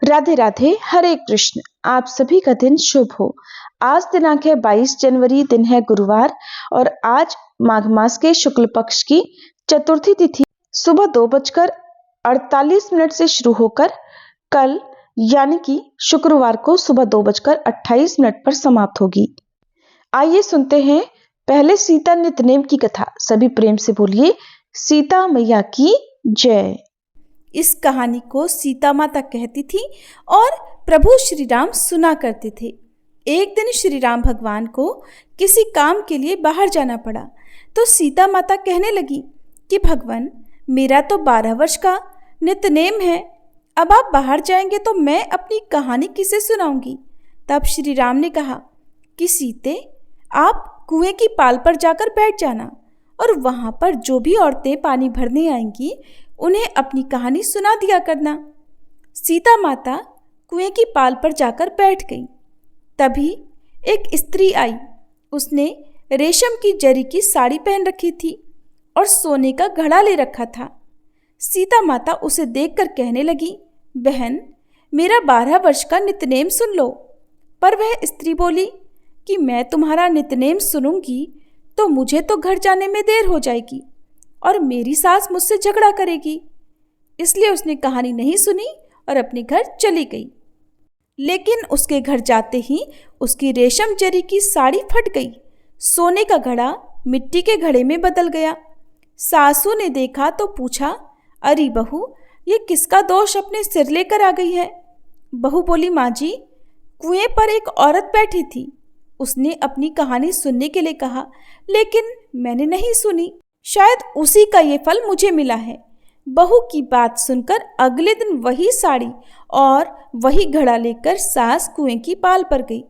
राधे राधे, हरे कृष्ण। आप सभी का दिन शुभ हो। आज दिनांक है 22 जनवरी, दिन है गुरुवार और आज माघ मास के शुक्ल पक्ष की चतुर्थी तिथि सुबह 2:48 से शुरू होकर कल यानी कि शुक्रवार को सुबह 2:28 पर समाप्त होगी। आइए सुनते हैं पहले सीता नितनेम की कथा। सभी प्रेम से बोलिए सीता मैया की जय। इस कहानी को सीता माता कहती थी और प्रभु श्री राम सुना करते थे। एक दिन श्री राम भगवान को किसी काम के लिए बाहर जाना पड़ा तो सीता माता कहने लगी कि भगवान, मेरा तो 12 वर्ष का नितनेम है, अब आप बाहर जाएंगे तो मैं अपनी कहानी किसे सुनाऊंगी। तब श्री राम ने कहा कि सीते, आप कुएं की पाल पर जाकर बैठ जाना और वहां पर जो भी औरतें पानी भरने आएंगी उन्हें अपनी कहानी सुना दिया करना। सीता माता कुएं की पाल पर जाकर बैठ गई। तभी एक स्त्री आई। उसने रेशम की जरी की साड़ी पहन रखी थी और सोने का घड़ा ले रखा था। सीता माता उसे देखकर कहने लगी, बहन, मेरा 12 वर्ष का नितनेम सुन लो। पर वह स्त्री बोली कि मैं तुम्हारा नितनेम सुनूंगी तो मुझे तो घर जाने में देर हो जाएगी और मेरी सास मुझसे झगड़ा करेगी। इसलिए उसने कहानी नहीं सुनी और अपने घर चली गई। लेकिन उसके घर जाते ही उसकी रेशम जरी की साड़ी फट गई। सोने का घड़ा मिट्टी के घड़े में बदल गया। सासू ने देखा तो पूछा, अरे बहू, ये किसका दोष अपने सिर लेकर आ गई है। बहू बोली, माँ जी, कुएं पर एक औरत बैठी थी। उसने अपनी कहानी सुनने के लिए कहा, लेकिन मैंने नहीं सुनी। शायद उसी का ये फल मुझे मिला है। बहू की बात सुनकर अगले दिन वही साड़ी और वही घड़ा लेकर सास कुएं की पाल पर गई।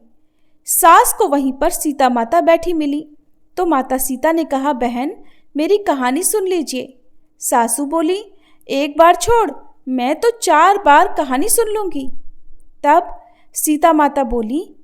सास को वहीं पर सीता माता बैठी मिली तो माता सीता ने कहा, बहन, मेरी कहानी सुन लीजिए। सासू बोली, एक बार छोड़, मैं तो 4 बार कहानी सुन लूंगी। तब सीता माता बोली,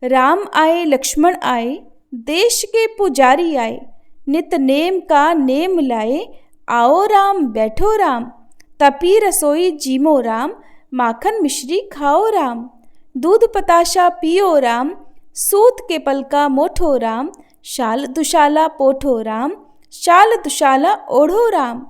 राम आए लक्ष्मण आए, देश के पुजारी आए, नित नेम का नेम लाए, आओ राम बैठो राम, तपी रसोई जीमो राम, माखन मिश्री खाओ राम, दूध पताशा पियो राम, सूत के पल का मोठो राम, शाल दुशाला पोठो राम, शाल दुशाला ओढ़ो राम।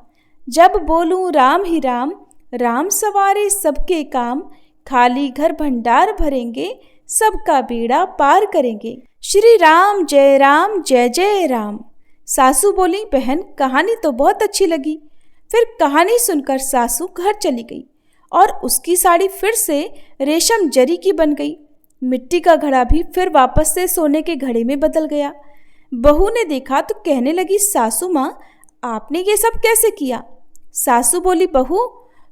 जब बोलूं राम ही राम, राम सवारे सबके काम, खाली घर भंडार भरेंगे, सबका बेड़ा पार करेंगे। श्री राम जय जय राम। सासू बोली, बहन, कहानी तो बहुत अच्छी लगी। फिर कहानी सुनकर सासू घर चली गई और उसकी साड़ी फिर से रेशम जरी की बन गई। मिट्टी का घड़ा भी फिर वापस से सोने के घड़े में बदल गया। बहू ने देखा तो कहने लगी, सासू माँ, आपने ये सब कैसे किया। सासू बोली, बहू,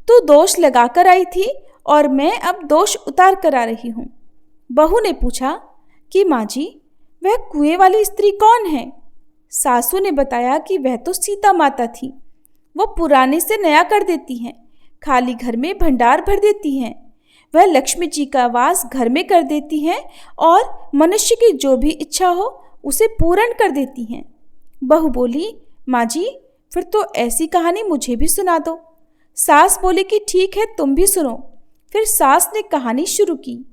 तू दोष लगा कर आई थी और मैं अब दोष उतार कर आ रही हूँ। बहू ने पूछा कि माँ जी, वह कुएं वाली स्त्री कौन है। सासू ने बताया कि वह तो सीता माता थी। वो पुराने से नया कर देती हैं, खाली घर में भंडार भर देती हैं। वह लक्ष्मी जी का वास घर में कर देती हैं और मनुष्य की जो भी इच्छा हो उसे पूर्ण कर देती हैं। बहू बोली, माँ जी, फिर तो ऐसी कहानी मुझे भी सुना दो। सास बोली कि ठीक है, तुम भी सुनो। फिर सास ने कहानी शुरू की।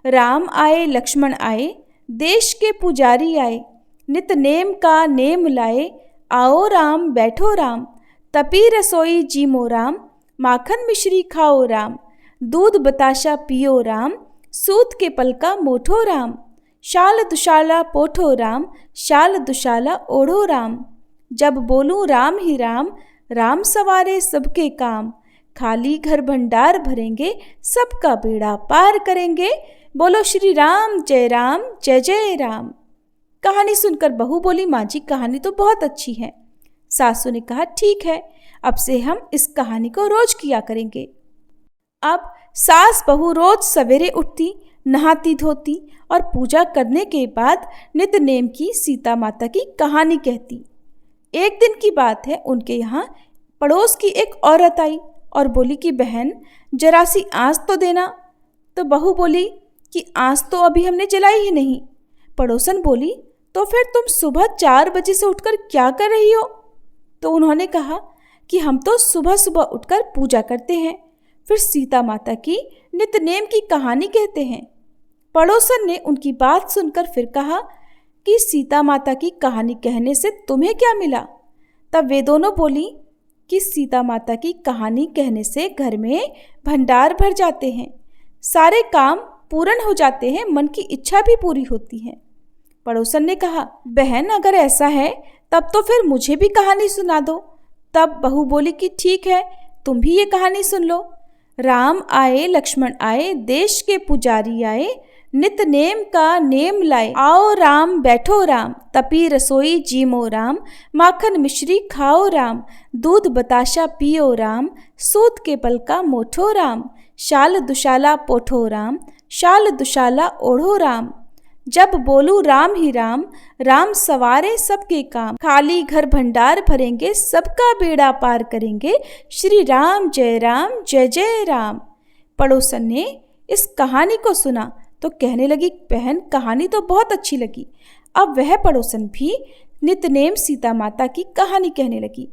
राम आए लक्ष्मण आए, देश के पुजारी आए, नित नेम का नेम लाए, आओ राम बैठो राम, तपी रसोई जीमो राम, माखन मिश्री खाओ राम, दूध बताशा पियो राम, सूत के पल का मोठो राम, शाल दुशाला पोठो राम, शाल दुशाला ओढ़ो राम। जब बोलूं राम ही राम, राम सवारे सबके काम, खाली घर भंडार भरेंगे, सबका बेड़ा पार करेंगे। बोलो श्री राम जय जय राम। कहानी सुनकर बहू बोली, माँ जी, कहानी तो बहुत अच्छी है। सासू ने कहा, ठीक है, अब से हम इस कहानी को रोज किया करेंगे। अब सास बहू रोज सवेरे उठती, नहाती धोती और पूजा करने के बाद नित नेम की सीता माता की कहानी कहती। एक दिन की बात है, उनके यहाँ पड़ोस की एक औरत आई और बोली कि बहन, जरा सी आँच तो देना। तो बहू बोली कि आँच तो अभी हमने जलाई ही नहीं। पड़ोसन बोली, तो फिर तुम सुबह 4 बजे से उठकर क्या कर रही हो। तो उन्होंने कहा कि हम तो सुबह सुबह उठकर पूजा करते हैं, फिर सीता माता की नित्यनेम की कहानी कहते हैं। पड़ोसन ने उनकी बात सुनकर फिर कहा कि सीता माता की कहानी कहने से तुम्हें क्या मिला? तब वे दोनों बोली कि सीता माता की कहानी कहने से घर में भंडार भर जाते हैं, सारे काम पूर्ण हो जाते हैं, मन की इच्छा भी पूरी होती है। पड़ोसन ने कहा, बहन अगर ऐसा है तब तो फिर मुझे भी कहानी सुना दो। तब बहू बोली कि ठीक है, तुम भी ये कहानी सुन लो। राम आए लक्ष्मण आए, देश के पुजारी आए, नित नेम का नेम लाए। आओ राम बैठो राम, तपी रसोई जीमो राम, माखन मिश्री खाओ राम, दूध बताशा पियो राम, सूत के पल का मोठो राम, शाल दुशाला पोठो राम, शाल दुशाला ओढ़ो राम। जब बोलू राम ही राम, राम सवारे सबके काम, खाली घर भंडार भरेंगे, सबका बेड़ा पार करेंगे, श्री राम जय जय राम। पड़ोसन ने इस कहानी को सुना तो कहने लगी, बहन कहानी तो बहुत अच्छी लगी। अब वह पड़ोसन भी नित्यनेम सीता माता की कहानी कहने लगी।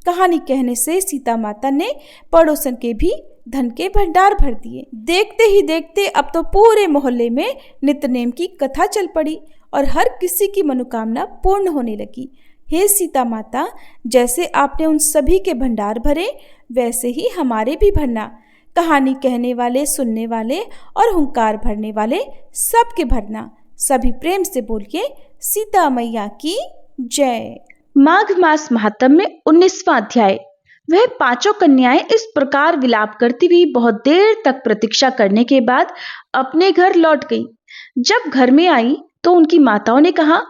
कहानी कहने से सीता माता ने पड़ोसन के भी धन के भंडार भर दिए। देखते ही देखते अब तो पूरे मोहल्ले में नित्यनेम की कथा चल पड़ी और हर किसी की मनोकामना पूर्ण होने लगी। हे सीता माता, जैसे आपने उन सभी के भंडार भरे, वैसे ही हमारे भी भरना। कहानी कहने वाले, सुनने वाले और हुंकार भरने वाले सबके भरना। सभी प्रेम से बोलिए, सीता मैया की जय। माघ मास महात्म्य में 19वां अध्याय। वह पांचों कन्याएं इस प्रकार विलाप करती हुई बहुत देर तक प्रतीक्षा करने के बाद अपने घर लौट गईं। जब घर में आई तो उनकी माताओं ने कहा,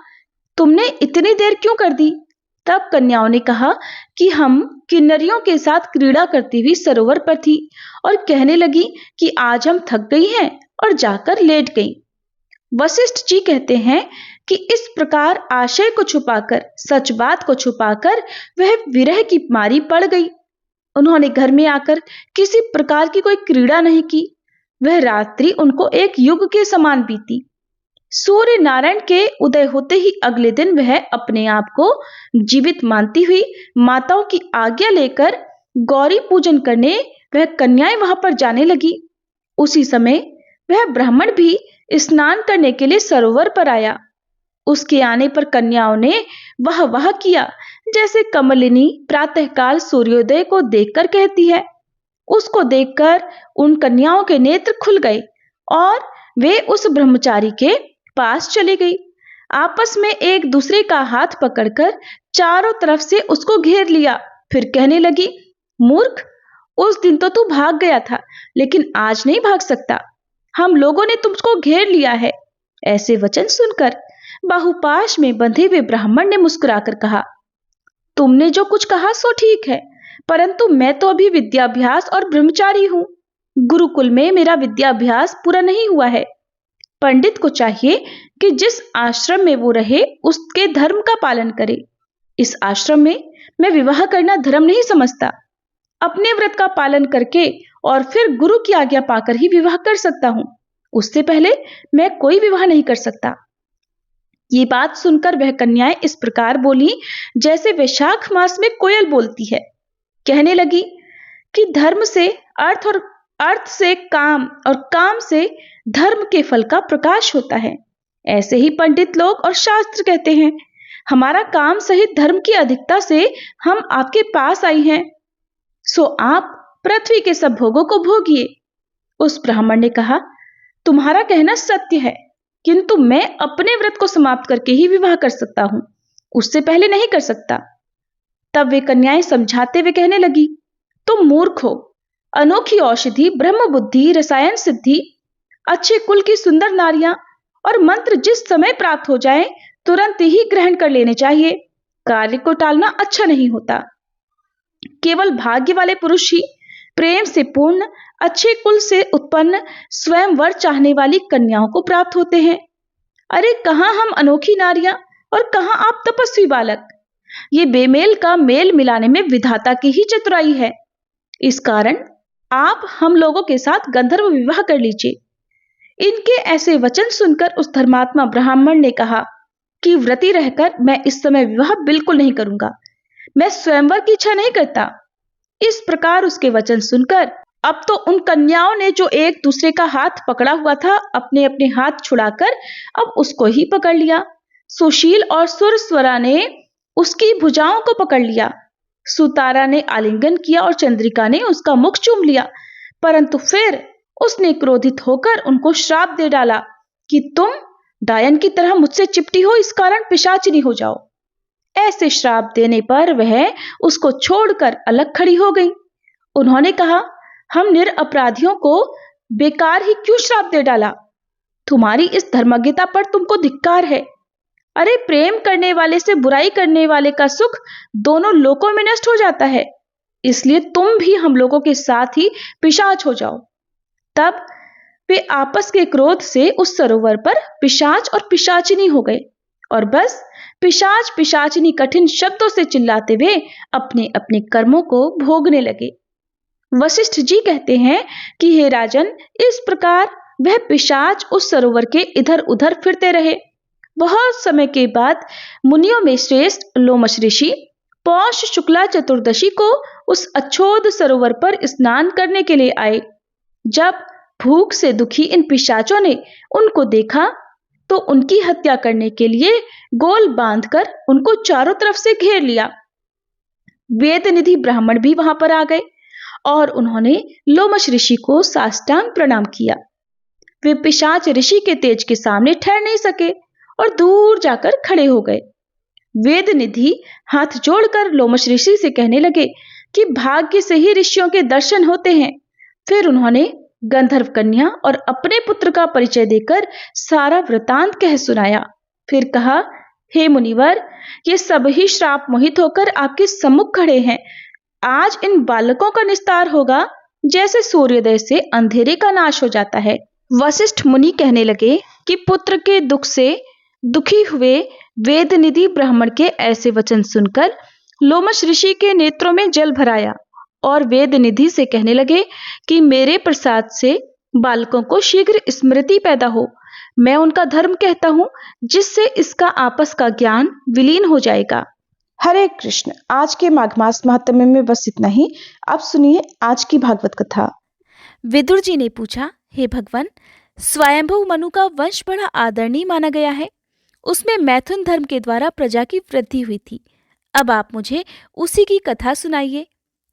तुमने इतनी देर क्यों कर दी? तब कन्याओं ने कहा कि हम किन्नरियों के साथ क्रीड़ा करती हुई सरोवर पर थी और कहने लगी कि आज हम थक गई हैं और जाकर लेट गईं। वशिष्ठ जी कहते हैं कि इस प्रकार आशय को छुपाकर, सच बात को छुपाकर वह विरह की मारी पड़ गई। उन्होंने घर में आकर किसी प्रकार की कोई क्रीड़ा नहीं की। वह रात्रि उनको एक युग के समान बीती। सूर्य नारायण के उदय होते ही अगले दिन वह अपने आप को जीवित मानती हुई माताओं की आज्ञा लेकर गौरी पूजन करने वह कन्याएं वहां पर जाने लगी। उसी समय वह ब्राह्मण भी स्नान करने के लिए सरोवर पर आया। उसके आने पर कन्याओं ने वाह वाह किया, जैसे कमलिनी प्रातःकाल सूर्योदय को देखकर कहती है। उसको देखकर उन कन्याओं के नेत्र खुल गए और वे उस ब्रह्मचारी के पास चली गई। आपस में एक दूसरे का हाथ पकड़कर चारों तरफ से उसको घेर लिया। फिर कहने लगी, मूर्ख, उस दिन तो तू भाग गया था, लेकिन आज नहीं भाग सकता। हम लोगों ने तुमको घेर लिया है। ऐसे वचन सुनकर बाहुपाश में बंधे हुए ब्राह्मण ने मुस्कुराकर कहा, तुमने जो कुछ कहा सो ठीक है, परंतु मैं तो अभी विद्याभ्यास और ब्रह्मचारी हूं। गुरुकुल में मेरा विद्याभ्यास पूरा नहीं हुआ है। पंडित को चाहिए कि जिस आश्रम में वो रहे उसके धर्म का पालन करे। इस आश्रम में मैं विवाह करना धर्म नहीं समझता। अपने व्रत का पालन करके और फिर गुरु की आज्ञा पाकर ही विवाह कर सकता हूं। उससे पहले मैं कोई विवाह नहीं कर सकता। ये बात सुनकर वह कन्याएं इस प्रकार बोली जैसे वैशाख मास में कोयल बोलती है। कहने लगी कि धर्म से अर्थ और अर्थ से काम और काम से धर्म के फल का प्रकाश होता है। ऐसे ही पंडित लोग और शास्त्र कहते हैं। हमारा काम सहित धर्म की अधिकता से हम आपके पास आई हैं, सो आप पृथ्वी के सब भोगों को भोगिए। उस ब्राह्मण ने कहा, तुम्हारा कहना सत्य है, किंतु मैं अपने व्रत को समाप्त करके ही विवाह कर सकता हूं, उससे पहले नहीं कर सकता। तब वे कन्याएं समझाते हुए कहने लगी, तुम मूर्ख हो। अनोखी औषधि, ब्रह्म बुद्धि, रसायन सिद्धि, अच्छे कुल की सुंदर नारियां और मंत्र जिस समय प्राप्त हो जाए तुरंत ही ग्रहण कर लेने चाहिए। कार्य को टालना अच्छा नहीं होता। केवल भाग्य वाले पुरुष ही प्रेम से पूर्ण, अच्छे कुल से उत्पन्न, स्वयं वर चाहने वाली कन्याओं को प्राप्त होते हैं। अरे कहां हम अनोखी नारियां और कहां आप तपस्वी बालक। ये बेमेल का मेल मिलाने में विधाता की ही चतुराई है। इस कारण आप हम लोगों के साथ गंधर्व विवाह कर लीजिए। इनके ऐसे वचन सुनकर उस धर्मात्मा ब्राह्मण ने कहा कि व्रती रहकर मैं इस समय विवाह बिल्कुल नहीं करूंगा। मैं स्वयंवर की इच्छा नहीं करता। इस प्रकार उसके वचन सुनकर अब तो उन कन्याओं ने जो एक दूसरे का हाथ पकड़ा हुआ था, अपने अपने हाथ छुड़ाकर अब उसको ही पकड़ लिया। सुशील और सुरस्वरा ने उसकी भुजाओं को पकड़ लिया। सुतारा ने आलिंगन किया और चंद्रिका ने उसका मुख चूम लिया। परंतु फिर उसने क्रोधित होकर उनको श्राप दे डाला कि तुम डायन की तरह मुझसे चिपटी हो, इस कारण पिशाचिनी हो जाओ। ऐसे श्राप देने पर वह उसको छोड़कर अलग खड़ी हो गई। उन्होंने कहा, हम निरपराधियों को बेकार ही क्यों श्राप दे डाला? तुम्हारी इस धर्मज्ञता पर तुमको धिक्कार है। अरे, प्रेम करने वाले से बुराई करने वाले का सुख दोनों लोकों में नष्ट हो जाता है। इसलिए तुम भी हम लोगों के साथ ही पिशाच हो जाओ। तब वे आपस के क्रोध से उस सरोवर पर पिशाच और पिशाचिनी हो गए और बस पिशाच पिशाचिनी कठिन शब्दों से चिल्लाते हुए अपने अपने कर्मों को भोगने लगे। वशिष्ठ जी कहते हैं कि हे राजन, इस प्रकार वह पिशाच उस सरोवर के इधर उधर फिरते रहे। बहुत समय के बाद मुनियों में श्रेष्ठ लोमश ऋषि पौष शुक्ला चतुर्दशी को उस अछोद सरोवर पर स्नान करने के लिए आए। जब भूख से दुखी इन पिशाचों ने उनको देखा तो उनकी हत्या करने के लिए गोल बांधकर उनको चारों तरफ से घेर लिया। वेद निधि ब्राह्मण भी वहां पर आ गए और उन्होंने लोमश ऋषि को साष्टांग प्रणाम किया। वे पिशाच ऋषि के तेज के सामने ठहर नहीं सके और दूर जाकर खड़े हो गए। वेद निधि हाथ जोड़कर लोमश ऋषि से कहने लगे कि भाग्य से ही ऋषियों के दर्शन होते हैं। फिर उन्होंने गंधर्व कन्या और अपने पुत्र का परिचय देकर सारा वृतांत कह सुनाया। फिर कहा, हे मुनिवर, ये सब ही श्राप मोहित होकर आपके सम्मुख खड़े हैं। आज इन बालकों का निस्तार होगा जैसे सूर्योदय से अंधेरे का नाश हो जाता है। वशिष्ठ मुनि कहने लगे कि पुत्र के दुख से दुखी हुए वेद निधि ब्राह्मण के ऐसे वचन सुनकर लोमश ऋषि के नेत्रों में जल भराया और वेद निधि से कहने लगे कि मेरे प्रसाद से बालकों को शीघ्र स्मृति पैदा हो। मैं उनका धर्म कहता हूं, जिससे इसका आपस का ज्ञान विलीन हो जाएगा। हरे कृष्ण। आज के माघ मास महात्म्य में बस इतना ही। अब सुनिए आज की भागवत कथा। विदुर जी ने पूछा, हे भगवान, स्वयंभू मनु का वंश बड़ा आदरणीय माना गया है। उसमें मैथुन धर्म के द्वारा प्रजा की वृद्धि हुई थी। अब आप मुझे उसी की कथा सुनाइए।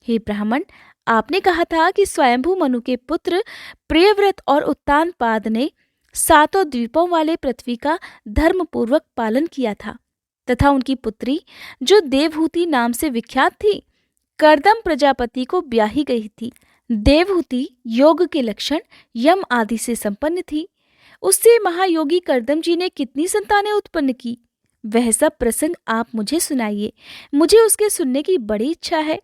हे ब्राह्मण, आपने कहा था कि स्वयंभू मनु के पुत्र प्रियव्रत और उत्तानपाद ने 7 द्वीपों वाले पृथ्वी का धर्मपूर्वक पालन किया था तथा उनकी पुत्री, जो देवहूति नाम से विख्यात थी, कर्दम प्रजापति को ब्याही गई थी। देवहूति योग के लक्षण यम आदि से संपन्न थी। उससे महायोगी कर्दम जी ने कितनी संतानें उत्पन्न की, वह सब प्रसंग आप मुझे सुनाइए। मुझे उसके सुनने की बड़ी इच्छा है।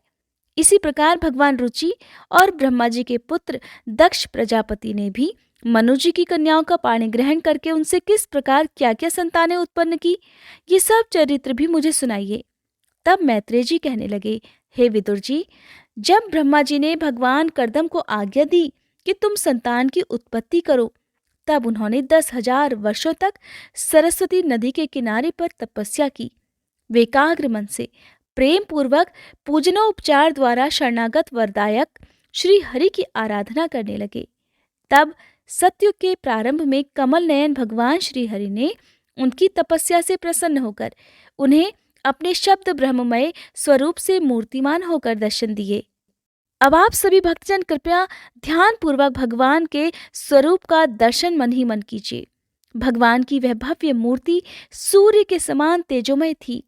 इसी प्रकार भगवान रुचि और ब्रह्मा जी के पुत्र दक्ष प्रजापति ने भी मनु जी की कन्याओं का पाणी ग्रहण करके उनसे किस प्रकार क्या क्या संतानें उत्पन्न की, ये सब चरित्र भी मुझे सुनाइए। तब मैत्रेय जी कहने लगे, हे विदुर जी, जब ब्रह्मा जी ने भगवान कर्दम को आज्ञा दी कि तुम संतान की उत्पत्ति करो, तब उन्होंने 10,000 वर्षों तक सरस्वती नदी के किनारे पर तपस्या की। वे एकाग्र मन से प्रेम पूर्वक पूजनोपचार द्वारा शरणागत वरदायक श्री हरि की आराधना करने लगे। तब सतयुग के प्रारंभ में कमल नयन भगवान श्री हरि ने उनकी तपस्या से प्रसन्न होकर उन्हें अपने शब्द ब्रह्ममय स्वरूप से मूर्तिमान होकर दर्शन दिए। अब आप सभी भक्तजन कृपया ध्यान पूर्वक भगवान के स्वरूप का दर्शन मन ही मन कीजिए। भगवान की वह भव्य मूर्ति सूर्य के समान तेजोमय थी।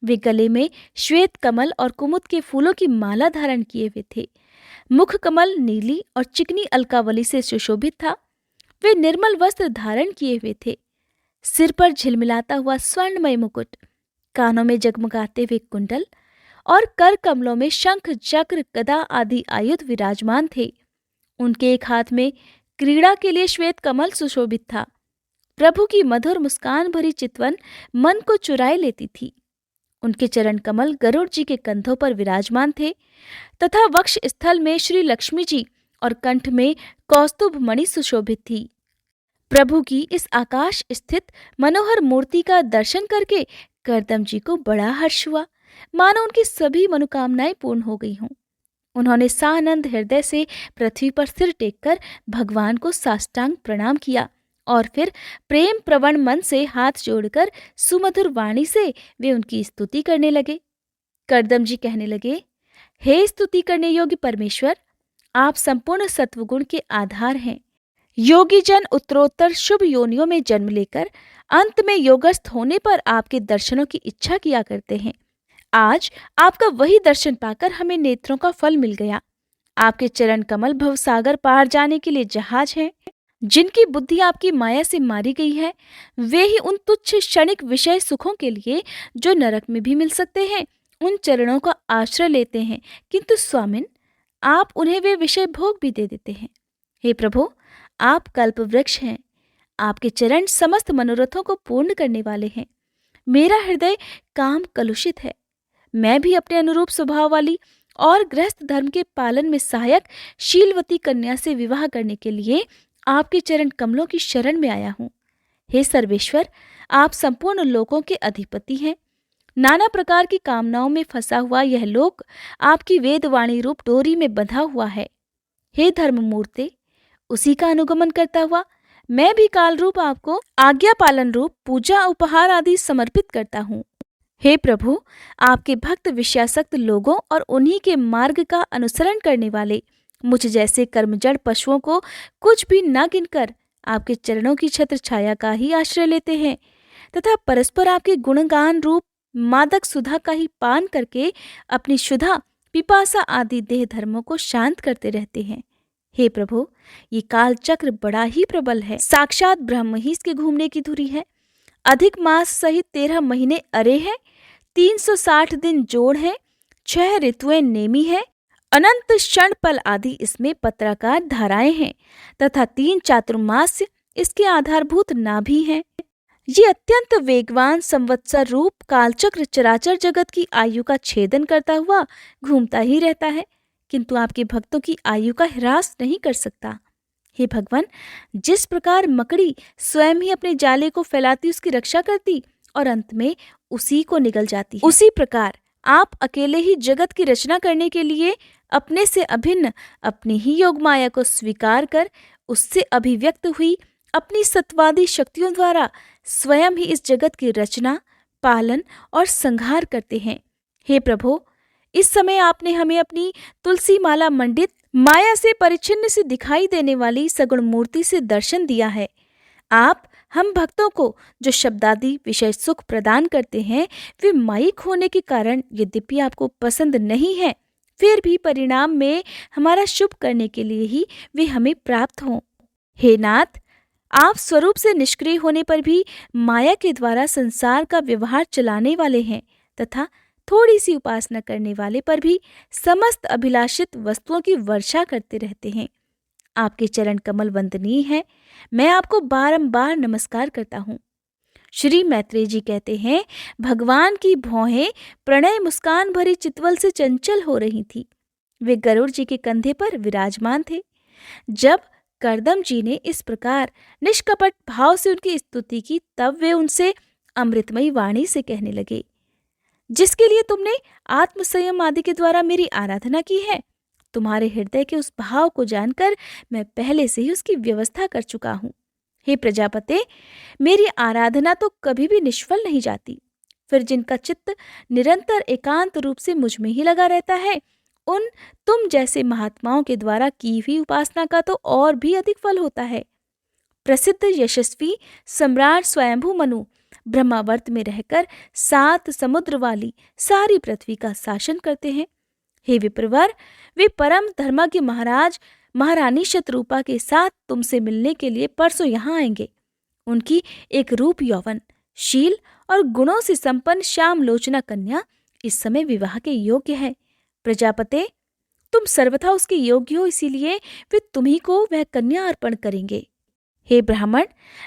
वे गले में श्वेत कमल और कुमुद के फूलों की माला धारण किए हुए थे। मुख कमल नीली और चिकनी अलकावली से सुशोभित था। वे निर्मल वस्त्र धारण किए हुए थे। सिर पर झिलमिलाता हुआ स्वर्णमय मुकुट, कानों में जगमगाते हुए कुंडल और कर कमलों में शंख चक्र गदा आदि आयुध विराजमान थे। उनके एक हाथ में क्रीड़ा के लिए श्वेत कमल सुशोभित था। प्रभु की मधुर मुस्कान भरी चितवन मन को चुराए लेती थी। उनके चरण कमल गरुड़ जी के कंधों पर विराजमान थे तथा वक्ष स्थल में श्री लक्ष्मी जी और कंठ में कौस्तुभ मणि सुशोभित थी। प्रभु की इस आकाश स्थित मनोहर मूर्ति का दर्शन करके कर्दम जी को बड़ा हर्ष हुआ, मानो उनकी सभी मनोकामनाएं पूर्ण हो गई हों। उन्होंने सानंद हृदय से पृथ्वी पर सिर टेककर भगवान को साष्टांग प्रणाम किया और फिर प्रेम प्रवण मन से हाथ जोड़कर सुमधुर वाणी से वे उनकी स्तुति करने लगे। करदम जी कहने लगे, हे स्तुति करने योग्य परमेश्वर, आप संपूर्ण सत्वगुण के आधार हैं। योगी जन उत्तरोत्तर शुभ योनियों में जन्म लेकर अंत में योगस्थ होने पर आपके दर्शनों की इच्छा किया करते हैं। आज आपका वही दर्शन पाकर हमें नेत्रों का फल मिल गया। आपके चरण कमल भवसागर पार जाने के लिए जहाज हैं। जिनकी बुद्धि आपकी माया से मारी गई है, वे ही उन तुच्छ क्षणिक विषय सुखों के लिए जो नरक में भी मिल सकते हैं, उन चरणों का आश्रय लेते हैं, किंतु स्वामिन, आप उन्हें वे विषय भोग भी दे देते हैं। हे प्रभु, आप कल्प वृक्ष हैं। आपके चरण समस्त मनोरथों को पूर्ण करने वाले हैं। मेरा हृदय काम कलुषित है। मैं भी अपने अनुरूप स्वभाव वाली और गृहस्थ धर्म के पालन में सहायक शीलवती कन्या से विवाह करने के लिए आपके चरण कमलों की शरण में आया हूँ। हे सर्वेश्वर, आप संपूर्ण लोकों के अधिपति हैं। नाना प्रकार की कामनाओं में फंसा हुआ यह लोक आपकी वेदवाणी रूप डोरी में बंधा हुआ है। हे धर्म मूर्ते, उसी का अनुगमन करता हुआ मैं भी काल रूप आपको आज्ञा पालन रूप पूजा उपहार आदि समर्पित करता हूँ। हे प्रभु, आपके भक्त विषयासक्त लोगों और उन्हीं के मार्ग का अनुसरण करने वाले मुझ जैसे कर्मजड़ पशुओं को कुछ भी न गिनकर आपके चरणों की छत्र छाया का ही आश्रय लेते हैं तथा परस्पर आपके गुणगान रूप मादक सुधा का ही पान करके अपनी क्षुधा पिपासा आदि देह धर्मों को शांत करते रहते हैं। हे प्रभु, ये काल चक्र बड़ा ही प्रबल है। साक्षात ब्रह्म ही इसके घूमने की धुरी है। अधिक मास सहित 13 महीने अरे हैं, 360 दिन जोड़ है, 6 ऋतुएं नेमी है, अनंत क्षण पल आदि इसमें पत्राकार धाराएं हैं तथा 3 चातुर्मास्य इसके आधारभूत नाभि हैं। ये अत्यंत वेगवान संवत्सर रूप कालचक्र चराचर जगत की आयु का छेदन करता हुआ घूमता ही रहता है, किंतु आपके भक्तों की आयु का ह्रास नहीं कर सकता। हे भगवान, जिस प्रकार मकड़ी स्वयं ही अपने जाले को फैलाती उसकी रक्षा करती और अंत में उसी को निगल जाती है, उसी प्रकार आप अकेले ही जगत की रचना करने के लिए अपने से अभिन्न अपनी ही योग माया को स्वीकार कर उससे अभिव्यक्त हुई अपनी सत्वादी शक्तियों द्वारा स्वयं ही इस जगत की रचना, पालन और संहार करते हैं। हे प्रभु, इस समय आपने हमें अपनी तुलसी माला मंडित माया से परिच्छिन्न से दिखाई देने वाली सगुण मूर्ति से दर्शन दिया है। आप हम भक्तों को जो शब्दादि विषय सुख प्रदान करते हैं, वे मायिक होने के कारण यद्यपि आपको पसंद नहीं है, फिर भी परिणाम में हमारा शुभ करने के लिए ही वे हमें प्राप्त हों। हे नाथ, आप स्वरूप से निष्क्रिय होने पर भी माया के द्वारा संसार का व्यवहार चलाने वाले हैं तथा थोड़ी सी उपासना करने वाले पर भी समस्त अभिलाषित वस्तुओं की वर्षा करते रहते हैं। आपके चरण कमल वंदनीय है। मैं आपको बारंबार नमस्कार करता हूँ। श्री मैत्रेय जी कहते हैं, भगवान की भौहें प्रणय मुस्कान भरी चितवल से चंचल हो रही थी। वे गरुड़ जी के कंधे पर विराजमान थे। जब करदम जी ने इस प्रकार निष्कपट भाव से उनकी स्तुति की, तब वे उनसे अमृतमयी वाणी से कहने लगे, जिसके लिए तुमने आत्मसंयम आदि के द्वारा मेरी आराधना की है, तुम्हारे हृदय के उस भाव को जानकर मैं पहले से ही उसकी व्यवस्था कर चुका हूँ। हे प्रजापते, मेरी आराधना तो कभी भी निष्फल नहीं जाती। फिर जिनका चित्त निरंतर एकांत रूप से मुझ में ही लगा रहता है, उन तुम जैसे महात्माओं के द्वारा की हुई उपासना का तो और भी अधिक फल होता है। प्रसिद्ध यशस्वी सम्राट स्वयंभू मनु ब्रह्मावर्त में रहकर 7 समुद्र वाली सारी पृथ्वी का शासन करते हैं। हे विप्रवर, वे परम धर्मज्ञ महाराज महारानी शतरूपा के साथ तुमसे मिलने के लिए परसों यहाँ आएंगे। उनकी एक रूप यौवन, शील और गुणों से संपन्न श्याम लोचना कन्या इस समय विवाह के योग्य है। प्रजापते, तुम सर्वथा उसके योग्य हो, इसीलिए वे तुम्ही को वह कन्या अर्पण करेंगे। हे ब्राह्मण,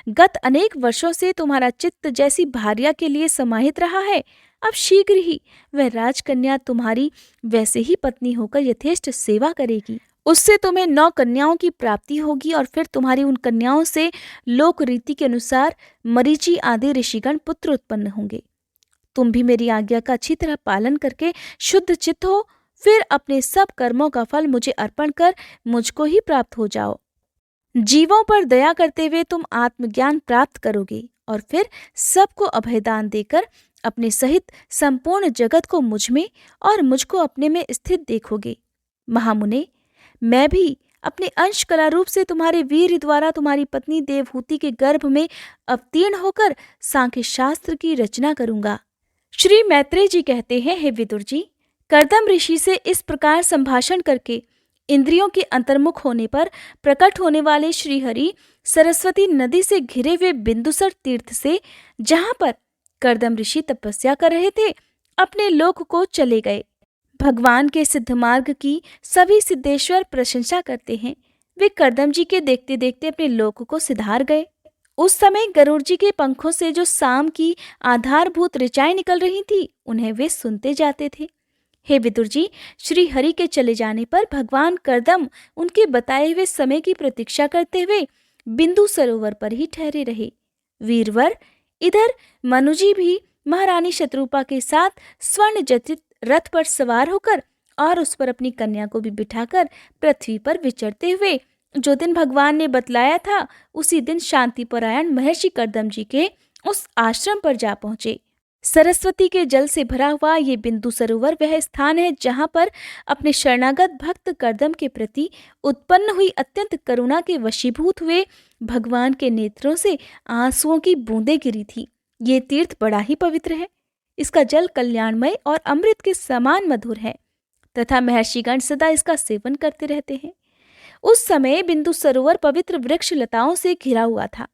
गत अनेक वर्षों से तुम्हारा चित्त जैसी भार्या के लिए समाहित रहा है, अब शीघ्र ही वह राजकन्या तुम्हारी वैसे ही पत्नी होकर यथेष्ट सेवा करेगी। उससे तुम्हें 9 कन्याओं की प्राप्ति होगी और फिर तुम्हारी उन कन्याओं से लोक रीति के अनुसार मरीचि आदि ऋषिगण पुत्र उत्पन्न होंगे। तुम भी मेरी आज्ञा का अच्छी तरह पालन करके शुद्ध चित्त हो, फिर अपने सब कर्मों का फल मुझे अर्पण कर मुझको ही प्राप्त हो जाओ। जीवों पर दया करते हुए तुम आत्मज्ञान प्राप्त करोगे और फिर सबको अभयदान देकर अपने सहित संपूर्ण जगत को मुझ में और मुझको अपने में स्थित देखोगे। महामुने, मैं भी अपने अंश कला रूप से तुम्हारे वीर द्वारा तुम्हारी पत्नी देवहूति के गर्भ में अवतीर्ण होकर सांख्य शास्त्र की रचना करूंगा। श्री मैत्रेय जी कहते हैं, हे विदुर जी, कर्दम ऋषि से इस प्रकार संभाषण करके इंद्रियों के अंतर्मुख होने पर प्रकट होने वाले श्री हरि सरस्वती नदी से घिरे हुए बिंदुसर तीर्थ से, जहां पर कर्दम ऋषि तपस्या कर रहे थे, अपने लोक को चले गए। भगवान के सिद्ध मार्ग की सभी सिद्धेश्वर प्रशंसा करते हैं। वे कर्दम जी के देखते देखते अपने लोक को सिधार गए। उस समय गरुड़ जी के पंखों से जो साम की आधारभूत ऋचाएं निकल रही थी, उन्हें वे सुनते जाते थे। हे विदुर जी, श्री हरि के चले जाने पर भगवान कर्दम उनके बताए हुए समय की प्रतीक्षा करते हुए बिंदु सरोवर पर ही ठहरे रहे। वीरवर, इधर मनुजी भी महारानी शत्रुपा के साथ स्वर्ण जटित रथ पर सवार होकर और उस पर अपनी कन्या को भी बिठाकर पृथ्वी पर विचरते हुए जो दिन भगवान ने बतलाया था, उसी दिन शांतिपरायण महर्षि कर्दम जी के उस आश्रम पर जा पहुंचे। सरस्वती के जल से भरा हुआ ये बिंदु सरोवर वह स्थान है जहां पर अपने शरणागत भक्त कर्दम के प्रति उत्पन्न हुई अत्यंत करुणा के वशीभूत हुए भगवान के नेत्रों से आंसुओं की बूंदें गिरी थी। ये तीर्थ बड़ा ही पवित्र है। इसका जल कल्याणमय और अमृत के समान मधुर है तथा महर्षिगण सदा इसका सेवन करते रहते हैं। उस समय बिंदु सरोवर पवित्र वृक्ष लताओं से घिरा हुआ था,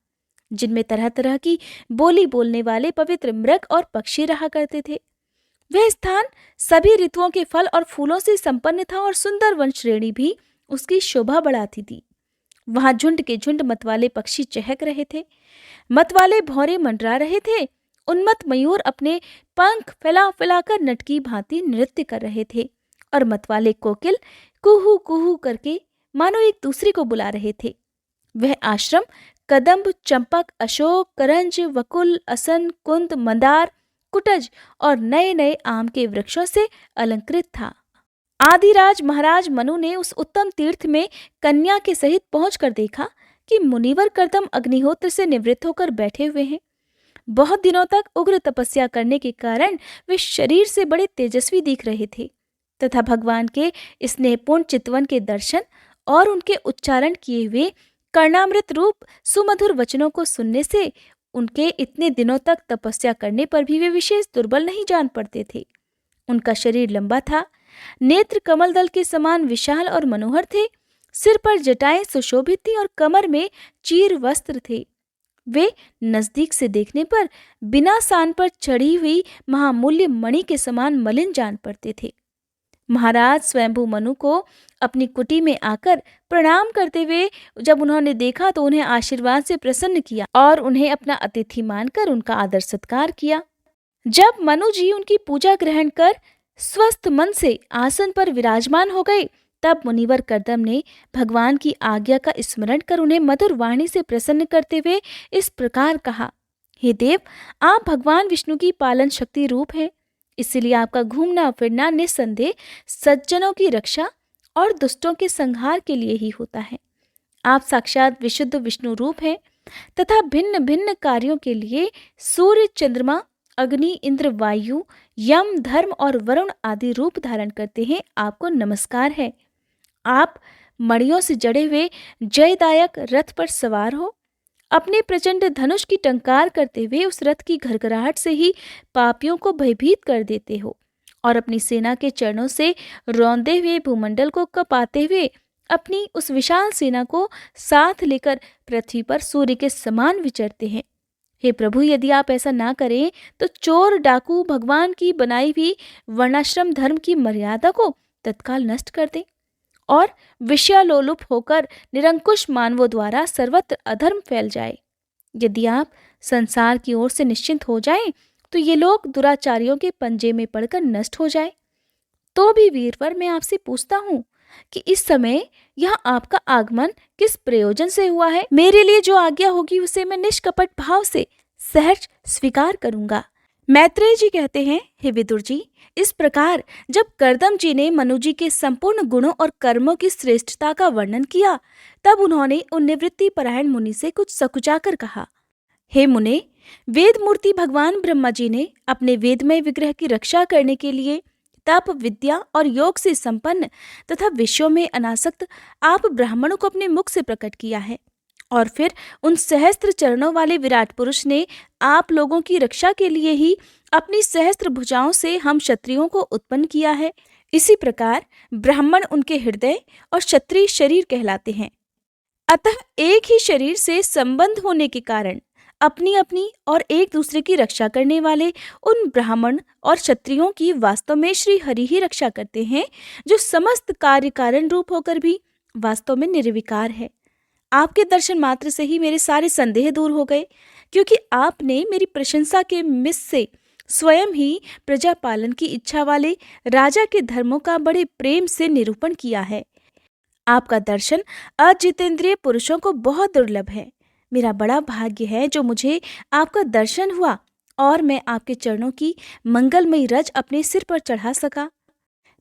जिनमें तरह तरह की बोली बोलने वाले पवित्र मृग और पक्षी रहा करते थे। वह स्थान सभी ऋतुओं के फल और फूलों से संपन्न था और सुंदर वन श्रेणी भी उसकी शोभा बढ़ाती थी। वहां झुंड के झुंड मतवाले पक्षी चहक रहे थे, मतवाले भौरे मंडरा रहे थे, उन्मत्त मयूर अपने पंख फैला फैलाकर नटकी भांति नृत्य कर रहे थे और मतवाले कोकिल कुहू कुहू करके मानो एक दूसरे को बुला रहे थे। वह आश्रम कदम्ब, चंपक, अशोक, करंज, वकुल, असन, कुंद, मंदार, कुटज और नए नए आम के वृक्षों से अलंकृत था। आदिराज महाराज मनु ने उस उत्तम तीर्थ में कन्या के सहित पहुंचकर देखा कि मुनिवर कर्दम अग्निहोत्र से निवृत्त होकर बैठे हुए हैं। बहुत दिनों तक उग्र तपस्या करने के कारण वे शरीर से बड़े तेजस्वी दिख रहे थे तथा भगवान के स्नेहपूर्ण चितवन के दर्शन और उनके उच्चारण किए हुए कर्णामृत रूप सुमधुर वचनों को सुनने से उनके इतने दिनों तक तपस्या करने पर भी वे विशेष दुर्बल नहीं जान पड़ते थे। उनका शरीर लंबा था, नेत्र कमल दल के समान विशाल और मनोहर थे, सिर पर जटाएं सुशोभित थी और कमर में चीर वस्त्र थे। वे नजदीक से देखने पर बिना सान पर चढ़ी हुई महामूल्य मणि के समान मलिन जान पड़ते थे। महाराज स्वयंभू मनु को अपनी कुटी में आकर प्रणाम करते हुए जब उन्होंने देखा तो उन्हें आशीर्वाद से प्रसन्न किया और उन्हें अपना अतिथि मानकर उनका आदर सत्कार किया। जब मनु जी उनकी पूजा ग्रहण कर स्वस्थ मन से आसन पर विराजमान हो गए, तब मुनिवर कर्दम ने भगवान की आज्ञा का स्मरण कर उन्हें मधुर वाणी से प्रसन्न करते हुए इस प्रकार कहा, हे देव, आप भगवान विष्णु की पालन शक्ति रूप हैं, इसलिए आपका घूमना फिरना निस्संदेह सज्जनों की रक्षा और दुष्टों के संहार के लिए ही होता है। आप साक्षात विशुद्ध विष्णु रूप हैं तथा भिन्न भिन्न कार्यों के लिए सूर्य, चंद्रमा, अग्नि, इंद्र, वायु, यम, धर्म और वरुण आदि रूप धारण करते हैं। आपको नमस्कार है। आप मणियों से जड़े हुए जयदायक रथ पर सवार हो, अपने प्रचंड धनुष की टंकार करते हुए उस रथ की घरघराहट से ही पापियों को भयभीत कर देते हो और अपनी सेना के चरणों से रौंदे हुए भूमंडल को कपाते हुए अपनी उस विशाल सेना को साथ लेकर पृथ्वी पर सूर्य के समान विचरते हैं। हे प्रभु, यदि आप ऐसा ना करें तो चोर, डाकू भगवान की बनाई हुई वर्णाश्रम धर्म की मर्यादा को तत्काल नष्ट कर दें और विषयालोलुप होकर निरंकुश मानवों द्वारा सर्वत्र अधर्म फैल जाए। यदि आप संसार की ओर से निश्चिंत हो जाएं तो ये लोग दुराचारियों के पंजे में पड़कर नष्ट हो जाए। तो भी वीरवर, मैं आपसे पूछता हूँ कि इस समय यहाँ आपका आगमन किस प्रयोजन से हुआ है? मेरे लिए जो आज्ञा होगी उसे मैं निष्कपट भाव से सहर्ष स्वीकार करूंगा। मैत्रेय जी कहते हैं, हे विदुर जी, इस प्रकार जब कर्दम जी ने मनु जी के संपूर्ण गुणों और कर्मों की श्रेष्ठता का वर्णन किया, तब उन्होंने उन निवृत्ति परायण मुनि से कुछ सकुचाकर कहा, हे मुने, वेद मूर्ति भगवान ब्रह्मा जी ने अपने वेदमय विग्रह की रक्षा करने के लिए तप, विद्या और योग से संपन्न तथा विषयों में अनासक्त आप ब्राह्मणों को अपने मुख से प्रकट किया है। और फिर उन सहस्त्र चरणों वाले विराट पुरुष ने आप लोगों की रक्षा के लिए ही अपनी सहस्त्र भुजाओं से हम क्षत्रियों को उत्पन्न किया है। इसी प्रकार ब्राह्मण उनके हृदय और क्षत्रिय शरीर कहलाते हैं। अतः एक ही शरीर से संबंध होने के कारण अपनी अपनी और एक दूसरे की रक्षा करने वाले उन ब्राह्मण और क्षत्रियों की वास्तव में श्री हरि ही रक्षा करते हैं, जो समस्त कार्य कारण रूप होकर भी वास्तव में निर्विकार है। आपके दर्शन मात्र से ही मेरे सारे संदेह दूर हो गए, क्योंकि आपने मेरी प्रशंसा के मिस से स्वयं ही प्रजा पालन की इच्छा वाले राजा के धर्मों का बड़े प्रेम से निरूपण किया है। आपका दर्शन अजितेंद्रिय पुरुषों को बहुत दुर्लभ है। मेरा बड़ा भाग्य है जो मुझे आपका दर्शन हुआ और मैं आपके चरणों की मंगलमयी रज अपने सिर पर चढ़ा सका।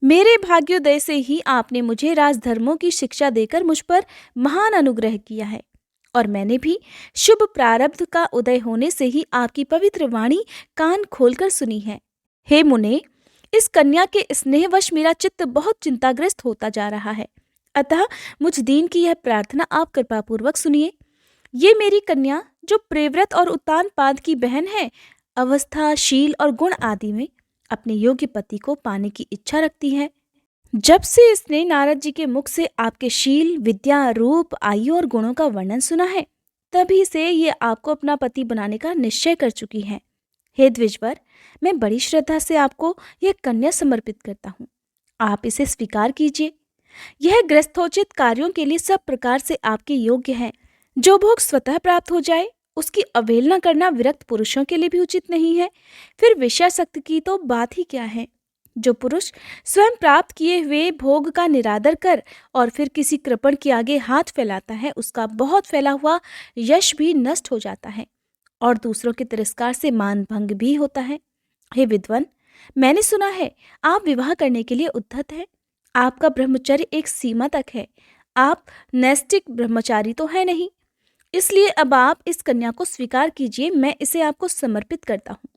मेरे भाग्योदय से ही आपने मुझे राजधर्मों की शिक्षा देकर मुझ पर महान अनुग्रह किया है, और मैंने भी शुभ प्रारब्ध का उदय होने से ही आपकी पवित्र वाणी कान खोलकर सुनी है। हे मुने, इस कन्या के स्नेहवश मेरा चित्त बहुत चिंताग्रस्त होता जा रहा है, अतः मुझ दीन की यह प्रार्थना आप कृपापूर्वक सुनिए। ये मेरी कन्या, जो प्रेव्रत और उत्तानपाद की बहन है, अवस्था, शील और गुण आदि में अपने योग्य पति को पाने की इच्छा रखती है। जब से इसने नारद जी के मुख से आपके शील, विद्या, रूप, आयु और गुणों का वर्णन सुना है, तभी से ये आपको अपना पति बनाने का निश्चय कर चुकी है। हे द्विजवर, मैं बड़ी श्रद्धा से आपको यह कन्या समर्पित करता हूँ। आप इसे स्वीकार कीजिए। यह ग्रस्थोचित कार्यों के लिए सब प्रकार से आपके योग्य है। जो भोग स्वतः प्राप्त हो जाए उसकी अवहेलना करना विरक्त पुरुषों के लिए भी उचित नहीं है। फिर विषयासक्त की तो बात ही क्या है। जो पुरुष स्वयं प्राप्त किए हुए भोग का निरादर कर और फिर किसी कृपण के आगे हाथ फैलाता है, उसका बहुत फैला हुआ यश भी नष्ट हो जाता है और दूसरों के तिरस्कार से मान भंग भी होता है। हे विद्वान, मैंने सुना है आप विवाह करने के लिए उद्धत है। आपका ब्रह्मचर्य एक सीमा तक है। आप नैष्टिक ब्रह्मचारी तो है नहीं, इसलिए अब आप इस कन्या को स्वीकार कीजिए। मैं इसे आपको समर्पित करता हूँ।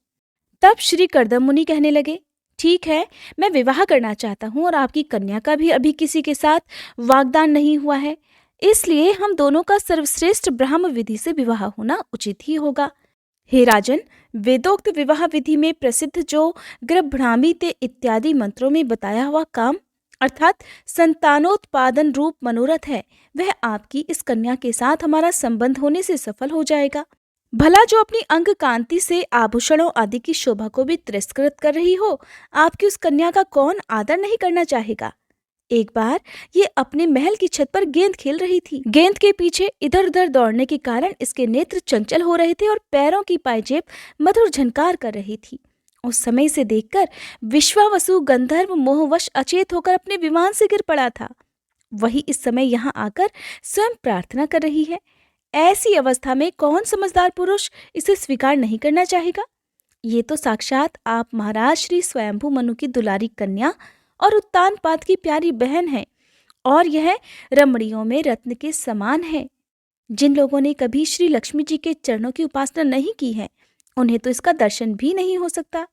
तब श्री कर्दम मुनि कहने लगे, ठीक है, मैं विवाह करना चाहता हूँ और आपकी कन्या का भी अभी किसी के साथ वाग्दान नहीं हुआ है, इसलिए हम दोनों का सर्वश्रेष्ठ ब्राह्म विधि से विवाह होना उचित ही होगा। हे राजन, वेदोक्त विवाह विधि में प्रसिद्ध जो गर्भणामिते इत्यादि मंत्रों में बताया हुआ काम अर्थात संतानोत्पादन रूप मनोरथ है, वह आपकी इस कन्या के साथ हमारा संबंध होने से सफल हो जाएगा। भला जो अपनी अंग कांति से आभूषणों आदि की शोभा को भी तिरस्कृत कर रही हो, आपकी उस कन्या का कौन आदर नहीं करना चाहेगा। एक बार ये अपने महल की छत पर गेंद खेल रही थी। गेंद के पीछे इधर उधर दौड़ने के कारण इसके नेत्र चंचल हो रहे थे और पैरों की पायजेब मधुर झनकार कर रही थी। उस समय से देखकर विश्वावसु गंधर्व मोहवश अचेत होकर अपने विमान से गिर पड़ा था। वही इस समय यहाँ आकर स्वयं प्रार्थना कर रही है। ऐसी अवस्था में कौन समझदार पुरुष इसे स्वीकार नहीं करना चाहेगा। ये तो साक्षात आप महाराज श्री स्वयंभू मनु की दुलारी कन्या और उत्तानपाद की प्यारी बहन है, और यह रमणियों में रत्न के समान है। जिन लोगों ने कभी श्री लक्ष्मी जी के चरणों की उपासना नहीं की है, उन्हें तो इसका दर्शन भी नहीं हो सकता।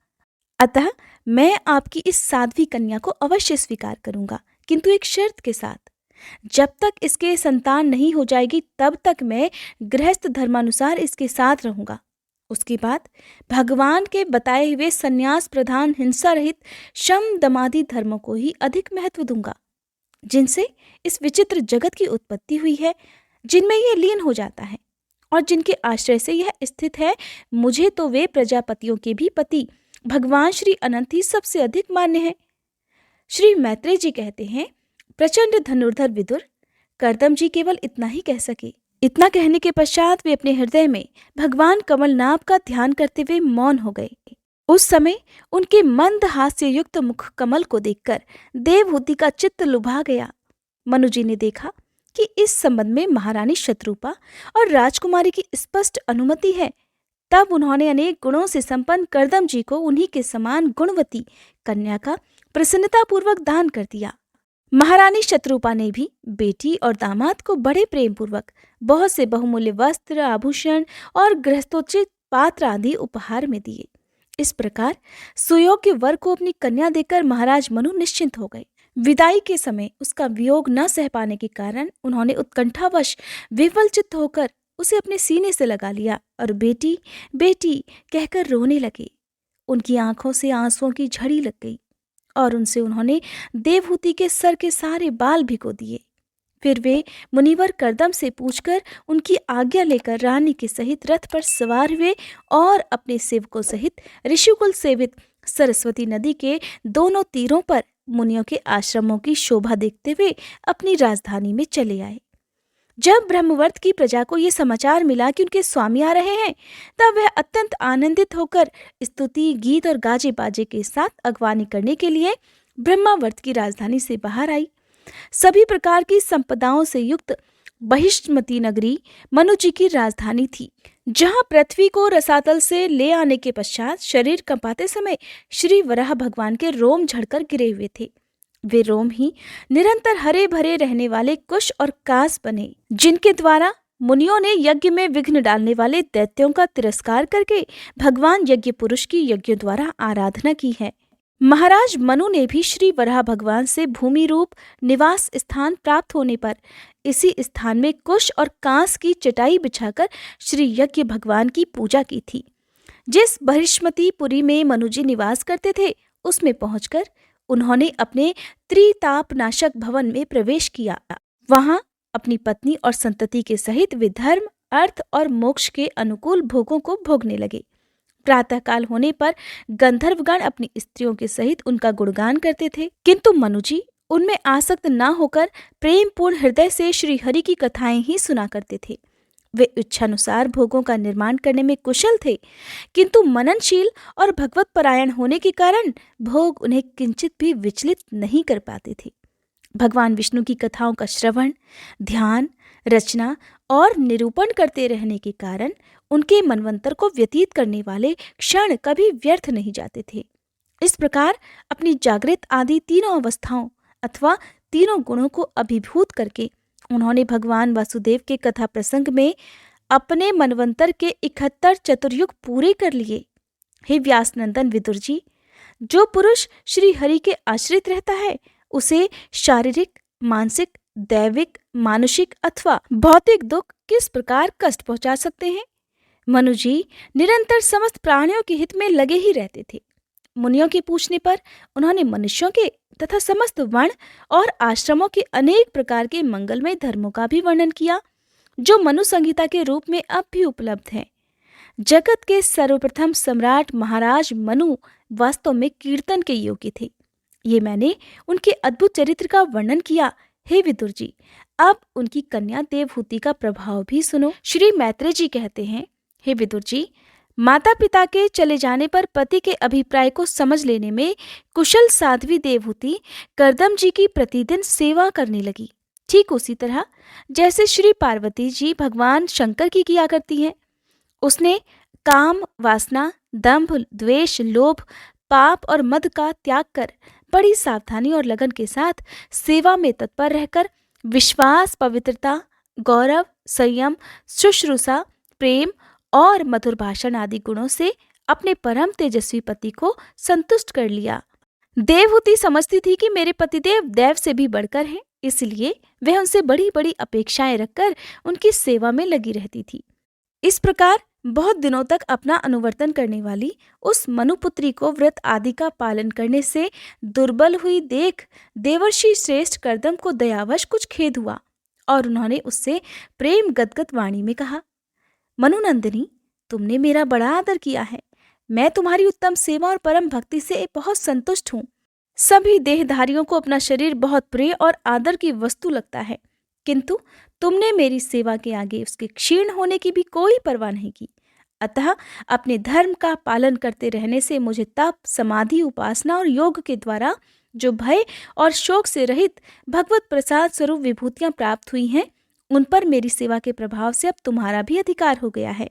अतः मैं आपकी इस साध्वी कन्या को अवश्य स्वीकार करूंगा, किंतु एक शर्त के साथ। जब तक इसके संतान नहीं हो जाएगी तब तक मैं गृहस्थ धर्मानुसार इसके साथ रहूंगा। उसके बाद भगवान के बताए हुए संन्यास प्रधान हिंसा रहित शम दमादि धर्मों को ही अधिक महत्व दूंगा, जिनसे इस विचित्र जगत की उत्पत्ति हुई है, जिनमें यह लीन हो जाता है और जिनके आश्रय से यह स्थित है। मुझे तो वे प्रजापतियों के भी पति भगवान श्री अनंत ही सबसे अधिक मान्य है। श्री मैत्रेय जी कहते हैं, प्रचंड धनुर्धर विदुर, कर्दम जी केवल इतना ही कह सके। इतना कहने के पश्चात वे अपने हृदय में भगवान कमलनाभ का ध्यान करते हुए मौन हो गए। उस समय उनके मंद हास्य युक्त मुख कमल को देखकर देवहूति का चित्त लुभा गया। मनु जी ने देखा कि इस संबंध में महारानी शत्रुपा और राजकुमारी की स्पष्ट अनुमति है, तब उन्होंने अनेक गुणों से संपन्न कर्दम जी को उन्हीं के समान गुणवती कन्या का प्रसन्नतापूर्वक दान कर दिया। महारानी शत्रुपा ने भी बेटी और दामाद को बड़े प्रेम पूर्वक बहुत से बहुमूल्य वस्त्र, आभूषण और गृहस्थोचित पात्र आदि उपहार में दिए। इस प्रकार सुयोग्य वर को अपनी कन्या देकर महाराज मनु निश्चिंत हो गए। विदाई के समय उसका वियोग न सह पाने के कारण उन्होंने उत्कंठावश विह्वल चित्त होकर उसे अपने सीने से लगा लिया और बेटी बेटी कहकर रोने लगे। उनकी आंखों से आंसुओं की झड़ी लग गई और उनसे उन्होंने देवहूति के सर के सारे बाल भिगो दिए। फिर वे मुनिवर कर्दम से पूछकर उनकी आज्ञा लेकर रानी के सहित रथ पर सवार हुए और अपने सेवकों सहित ऋषिकुल सेवित सरस्वती नदी के दोनों तीरों पर मुनियों के आश्रमों की शोभा देखते हुए अपनी राजधानी में चले आए। जब ब्रह्मवर्त की प्रजा को ये समाचार मिला कि उनके स्वामी आ रहे हैं, तब वह अत्यंत आनंदित होकर स्तुति, गीत और गाजे बाजे के साथ अगवानी करने के लिए ब्रह्मावर्त की राजधानी से बाहर आई। सभी प्रकार की संपदाओं से युक्त बहिष्मती नगरी मनु जी की राजधानी थी, जहां पृथ्वी को रसातल से ले आने के पश्चात शरीर कंपाते समय श्री वराह भगवान के रोम झड़कर गिरे हुए थे। वे रोम ही निरंतर हरे भरे रहने वाले कुश और कास बने, जिनके द्वारा मुनियों ने यज्ञ में विघ्न डालने वाले दैत्यों का तिरस्कार करके भगवान यज्ञ पुरुष की यज्ञ द्वारा आराधना की है। महाराज मनु ने भी श्री वराह भगवान से भूमि रूप निवास स्थान प्राप्त होने पर इसी स्थान में कुश और कांस की चटाई बिछाकर श्री यज्ञ भगवान की पूजा की थी। जिस बहिष्मती पुरी में मनुजी निवास करते थे, उसमें पहुंचकर उन्होंने अपने त्रिताप नाशक भवन में प्रवेश किया। वहां अपनी पत्नी और संतति के सहित वे धर्म, अर्थ और मोक्ष के अनुकूल भोगों को भोगने लगे। प्रातःकाल होने पर गंधर्वगण अपनी स्त्रियों के सहित उनका गुणगान करते थे, किंतु मनुजी उनमें आसक्त न होकर प्रेम पूर्ण हृदय से श्री हरि की कथाएं ही सुना करते थे। वे इच्छानुसार भोगों का निर्माण करने में कुशल थे, किंतु मननशील और भगवत परायण होने के कारण भोग उन्हें किंचित भी विचलित नहीं कर पाते थे। भगवान विष्णु की कथाओं का श्रवण, ध्यान, रचना और निरूपण करते रहने के कारण उनके मनवंतर को व्यतीत करने वाले क्षण कभी व्यर्थ नहीं जाते थे। इस प्रकार अपनी जागृत आदि तीनों अवस्थाओं अथवा तीनों गुणों को अभिभूत करके उन्होंने भगवान वासुदेव के कथा प्रसंग में अपने मनवंतर के 71 चतुर्युग पूरे कर लिए। हे व्यासनंदन विदुर जी, जो पुरुष श्री हरि के आश्रित रहता है उसे शारीरिक, मानसिक, दैविक, मानुषिक अथवा भौतिक दुख किस प्रकार कष्ट पहुंचा सकते हैं। मनु जी निरंतर समस्त प्राणियों के हित में लगे ही रहते थे। मुनियों के पूछने पर उन्होंने मनुष्यों के तथा समस्त वर्ण और आश्रमों के अनेक प्रकार के मंगलमय धर्मों का भी वर्णन किया, जो मनु संहिता के रूप में अब भी उपलब्ध है। जगत के सर्वप्रथम सम्राट महाराज मनु वास्तव में कीर्तन के योग्य थे। ये मैंने उनके अद्भुत चरित्र का वर्णन किया। हे विदुर जी, अब उनकी कन्या देवहूति का प्रभाव भी सुनो। श्री मैत्रेय जी कहते हैं, हे विदुर जी, माता पिता के चले जाने पर पति के अभिप्राय को समझ लेने में कुशल साध्वी देवहूति कर्दम जी की प्रतिदिन सेवा करने लगी, ठीक उसी तरह जैसे श्री पार्वती जी भगवान शंकर की किया करती हैं। उसने काम, वासना, दंभ, द्वेष, लोभ, पाप और मद का त्याग कर बड़ी सावधानी और लगन के साथ सेवा में तत्पर रहकर विश्वास, पवित्रता, गौरव, संयम, शुश्रूषा, प्रेम और मधुर भाषण आदि गुणों से अपने परम तेजस्वी पति को संतुष्ट कर लिया। देवहूति समझती थी कि मेरे पतिदेव देव से भी बढ़कर हैं, इसलिए वह उनसे बड़ी बड़ी अपेक्षाएं रखकर उनकी सेवा में लगी रहती थी। इस प्रकार बहुत दिनों तक अपना अनुवर्तन करने वाली उस मनुपुत्री को व्रत आदि का पालन करने से दुर्बल हुई देख देवर्षि श्रेष्ठ कर्दम को दयावश कुछ खेद हुआ और उन्होंने उससे प्रेम गदगद वाणी में कहा, मनुनंदिनी, तुमने मेरा बड़ा आदर किया है। मैं तुम्हारी उत्तम सेवा और परम भक्ति से बहुत संतुष्ट हूँ। सभी देहधारियों को अपना शरीर बहुत प्रिय और आदर की वस्तु लगता है, किंतु तुमने मेरी सेवा के आगे उसके क्षीण होने की भी कोई परवाह नहीं की। अतः अपने धर्म का पालन करते रहने से मुझे तप, समाधि, उपासना और योग के द्वारा जो भय और शोक से रहित भगवत प्रसाद स्वरूप विभूतियां प्राप्त हुई हैं, उन पर मेरी सेवा के प्रभाव से अब तुम्हारा भी अधिकार हो गया है।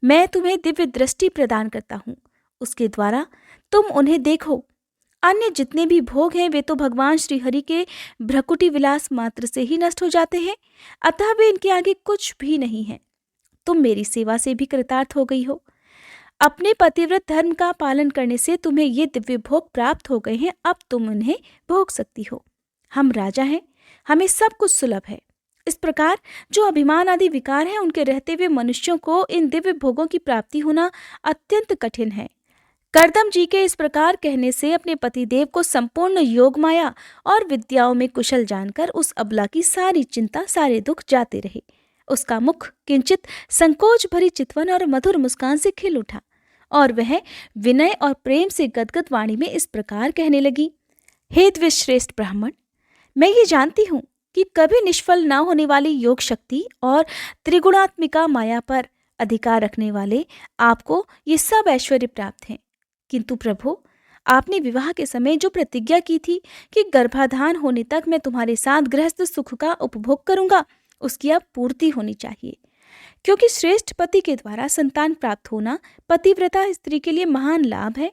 मैं तुम्हें दिव्य दृष्टि प्रदान करता हूँ, उसके द्वारा तुम उन्हें देखो। अन्य जितने भी भोग हैं वे तो भगवान श्री हरि के भ्रकुटी विलास मात्र से ही नष्ट हो जाते हैं, अतः वे इनके आगे कुछ भी नहीं है। तुम मेरी सेवा से भी कृतार्थ हो गई हो। अपने पतिव्रत धर्म का पालन करने से तुम्हें ये दिव्य भोग प्राप्त हो गए हैं, अब तुम उन्हें भोग सकती हो। हम राजा हैं, हमें सब कुछ सुलभ है। इस प्रकार जो अभिमान आदि विकार हैं, उनके रहते हुए मनुष्यों को इन दिव्य भोगों की प्राप्ति होना अत्यंत कठिन है। करदम जी के इस प्रकार कहने से अपने पतिदेव को संपूर्ण योग माया और विद्याओं में कुशल जानकर उस अबला की सारी चिंता, सारे दुख जाते रहे। उसका मुख किंचित संकोच भरी चितवन और मधुर मुस्कान से खिल उठा और वह विनय और प्रेम से गदगद वाणी में इस प्रकार कहने लगी, हे द्विश्रेष्ठ ब्राह्मण, मैं ये जानती हूँ कि कभी निष्फल न होने वाली योग शक्ति और त्रिगुणात्मिका माया पर अधिकार रखने वाले आपको ये सब ऐश्वर्य प्राप्त हैं। किंतु प्रभु, आपने विवाह के समय जो प्रतिज्ञा की थी कि गर्भाधान होने तक मैं तुम्हारे साथ गृहस्थ सुख का उपभोग करूंगा, उसकी अब पूर्ति होनी चाहिए, क्योंकि श्रेष्ठ पति के द्वारा संतान प्राप्त होना पतिव्रता स्त्री के लिए महान लाभ है।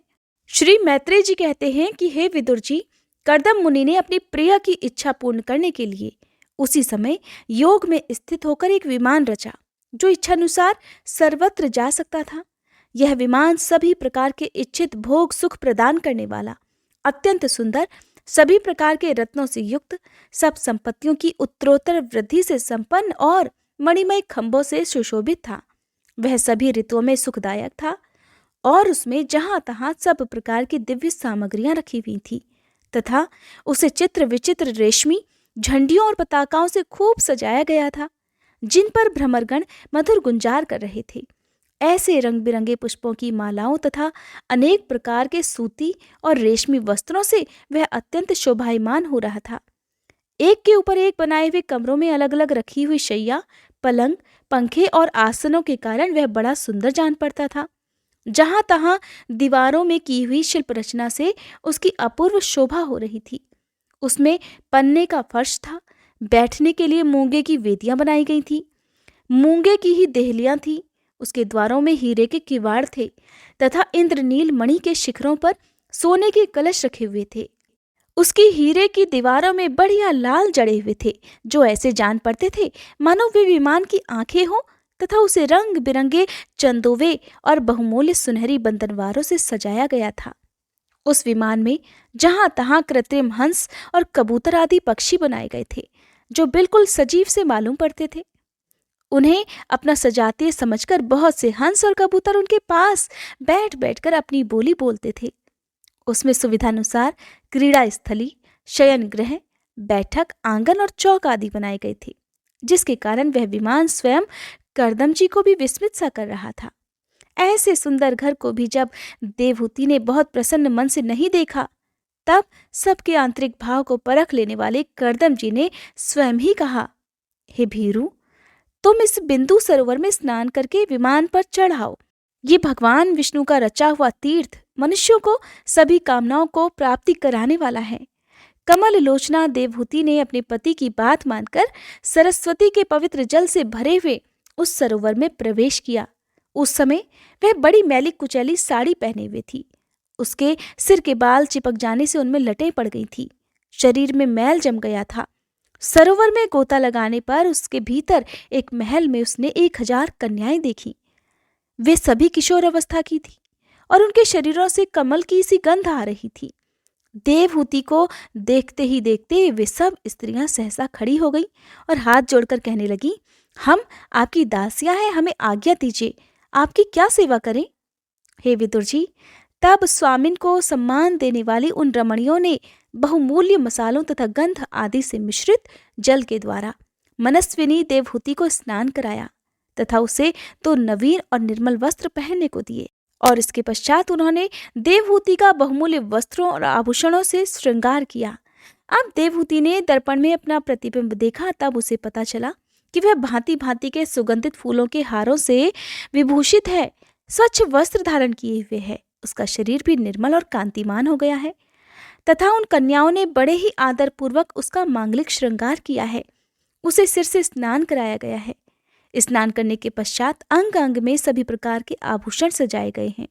श्री मैत्रेय जी कहते हैं कि हे विदुर जी, करदम मुनि ने अपनी प्रिय की इच्छा पूर्ण करने के लिए उसी समय योग में स्थित होकर एक विमान रचा, जो इच्छानुसार सर्वत्र जा सकता था। यह विमान सभी प्रकार के इच्छित भोग सुख प्रदान करने वाला, अत्यंत सुंदर, सभी प्रकार के रत्नों से युक्त, सब संपत्तियों की उत्तरोत्तर वृद्धि से संपन्न और मणिमय खंभों से सुशोभित था। वह सभी ऋतुओं में सुखदायक था और उसमें जहां तहां सब प्रकार की दिव्य सामग्रियां रखी हुई थी तथा उसे चित्र विचित्र रेशमी झंडियों और पताकाओं से खूब सजाया गया था, जिन पर भ्रमरगण मधुर गुंजार कर रहे थे। ऐसे रंग बिरंगे पुष्पों की मालाओं तथा अनेक प्रकार के सूती और रेशमी वस्त्रों से वह अत्यंत शोभायमान हो रहा था। एक के ऊपर एक बनाए हुए कमरों में अलग अलग रखी हुई शैया, पलंग, पंखे और आसनों के कारण वह बड़ा सुंदर जान पड़ता था। जहां तहां दीवारों में की हुई शिल्प रचना से उसकी अपूर्व शोभा हो रही थी। उसमें पन्ने का फर्श था, बैठने के लिए मूंगे की वेदियां बनाई गई थी, मूंगे की ही देहलियां थी, उसके द्वारों में हीरे के किवाड़ थे तथा इंद्रनील मणि के शिखरों पर सोने के कलश रखे हुए थे। उसकी हीरे की दीवारों में बढ़िया लाल जड़े हुए थे, जो ऐसे जान पड़ते थे मानो वे विमान की आंखें हों, तथा उसे रंग बिरंगे चंदोवे और बहुमूल्य सुनहरी बंधनवारों से सजाया गया था। उस विमान में जहां तहां कृत्रिम हंस और कबूतर आदि पक्षी बनाए गए थे, जो बिल्कुल सजीव से मालूम पड़ते थे। उन्हें अपना सजातीय समझकर बहुत से हंस और कबूतर उनके पास बैठ बैठकर अपनी बोली बोलते थे। उसमें सुविधानुसार क्रीड़ा स्थली, शयन गृह, बैठक आंगन और चौक आदि बनाए गए थे, जिसके कारण वह विमान स्वयं करदम जी को भी विस्मित सा कर रहा था। ऐसे सुंदर घर को भी जब देवहूति ने बहुत प्रसन्न मन से नहीं देखा, तब सबके आंतरिक भाव को परख लेने वाले करदम जी ने स्वयं ही कहा, हे भीरू, तुम इस बिंदु सरोवर में स्नान करके विमान पर चढ़ाओ। ये भगवान विष्णु का रचा हुआ तीर्थ मनुष्यों को सभी कामनाओं को प्राप्ति कराने वाला है। कमल लोचना देवहूति ने अपने पति की बात मानकर सरस्वती के पवित्र जल से भरे हुए उस सरोवर में प्रवेश किया। उस समय वह बड़ी मैली कुचैली साड़ी पहने हुए थी। उसके सिर के बाल चिपक जाने से उनमें लटें पड़ गई थी। शरीर में मैल जम गया था। सरोवर में गोता लगाने पर उसके भीतर एक महल में उसने 1000 कन्याएं देखी। वे सभी किशोर अवस्था की थी और उनके शरीरों से कमल की सी गंध आ रही थी। देवहूति को देखते ही देखते वे सब स्त्रियां सहसा खड़ी हो गई और हाथ जोड़कर कहने लगी, हम आपकी दासियां हैं, हमें आज्ञा दीजिए, आपकी क्या सेवा करें। हे विदुर जी, तब स्वामिन को सम्मान देने वाली उन रमणियों ने बहुमूल्य मसालों तथा गंध आदि से मिश्रित जल के द्वारा मनस्विनी देवहूति को स्नान कराया तथा उसे 2 नवीन और निर्मल वस्त्र पहनने को दिए, और इसके पश्चात उन्होंने देवहूति का बहुमूल्य वस्त्रों और आभूषणों से श्रृंगार किया। अब देवहूति ने दर्पण में अपना प्रतिबिंब देखा, तब उसे पता चला कि वह भांति भांति के सुगंधित फूलों के हारों से विभूषित है, स्वच्छ वस्त्र धारण किए हुए है, उसका शरीर भी निर्मल और कांतिमान हो गया है तथा उन कन्याओं ने बड़े ही आदर पूर्वक उसका मांगलिक श्रृंगार किया है। उसे सिर से स्नान कराया गया है। स्नान करने के पश्चात अंग अंग में सभी प्रकार के आभूषण सजाए गए हैं।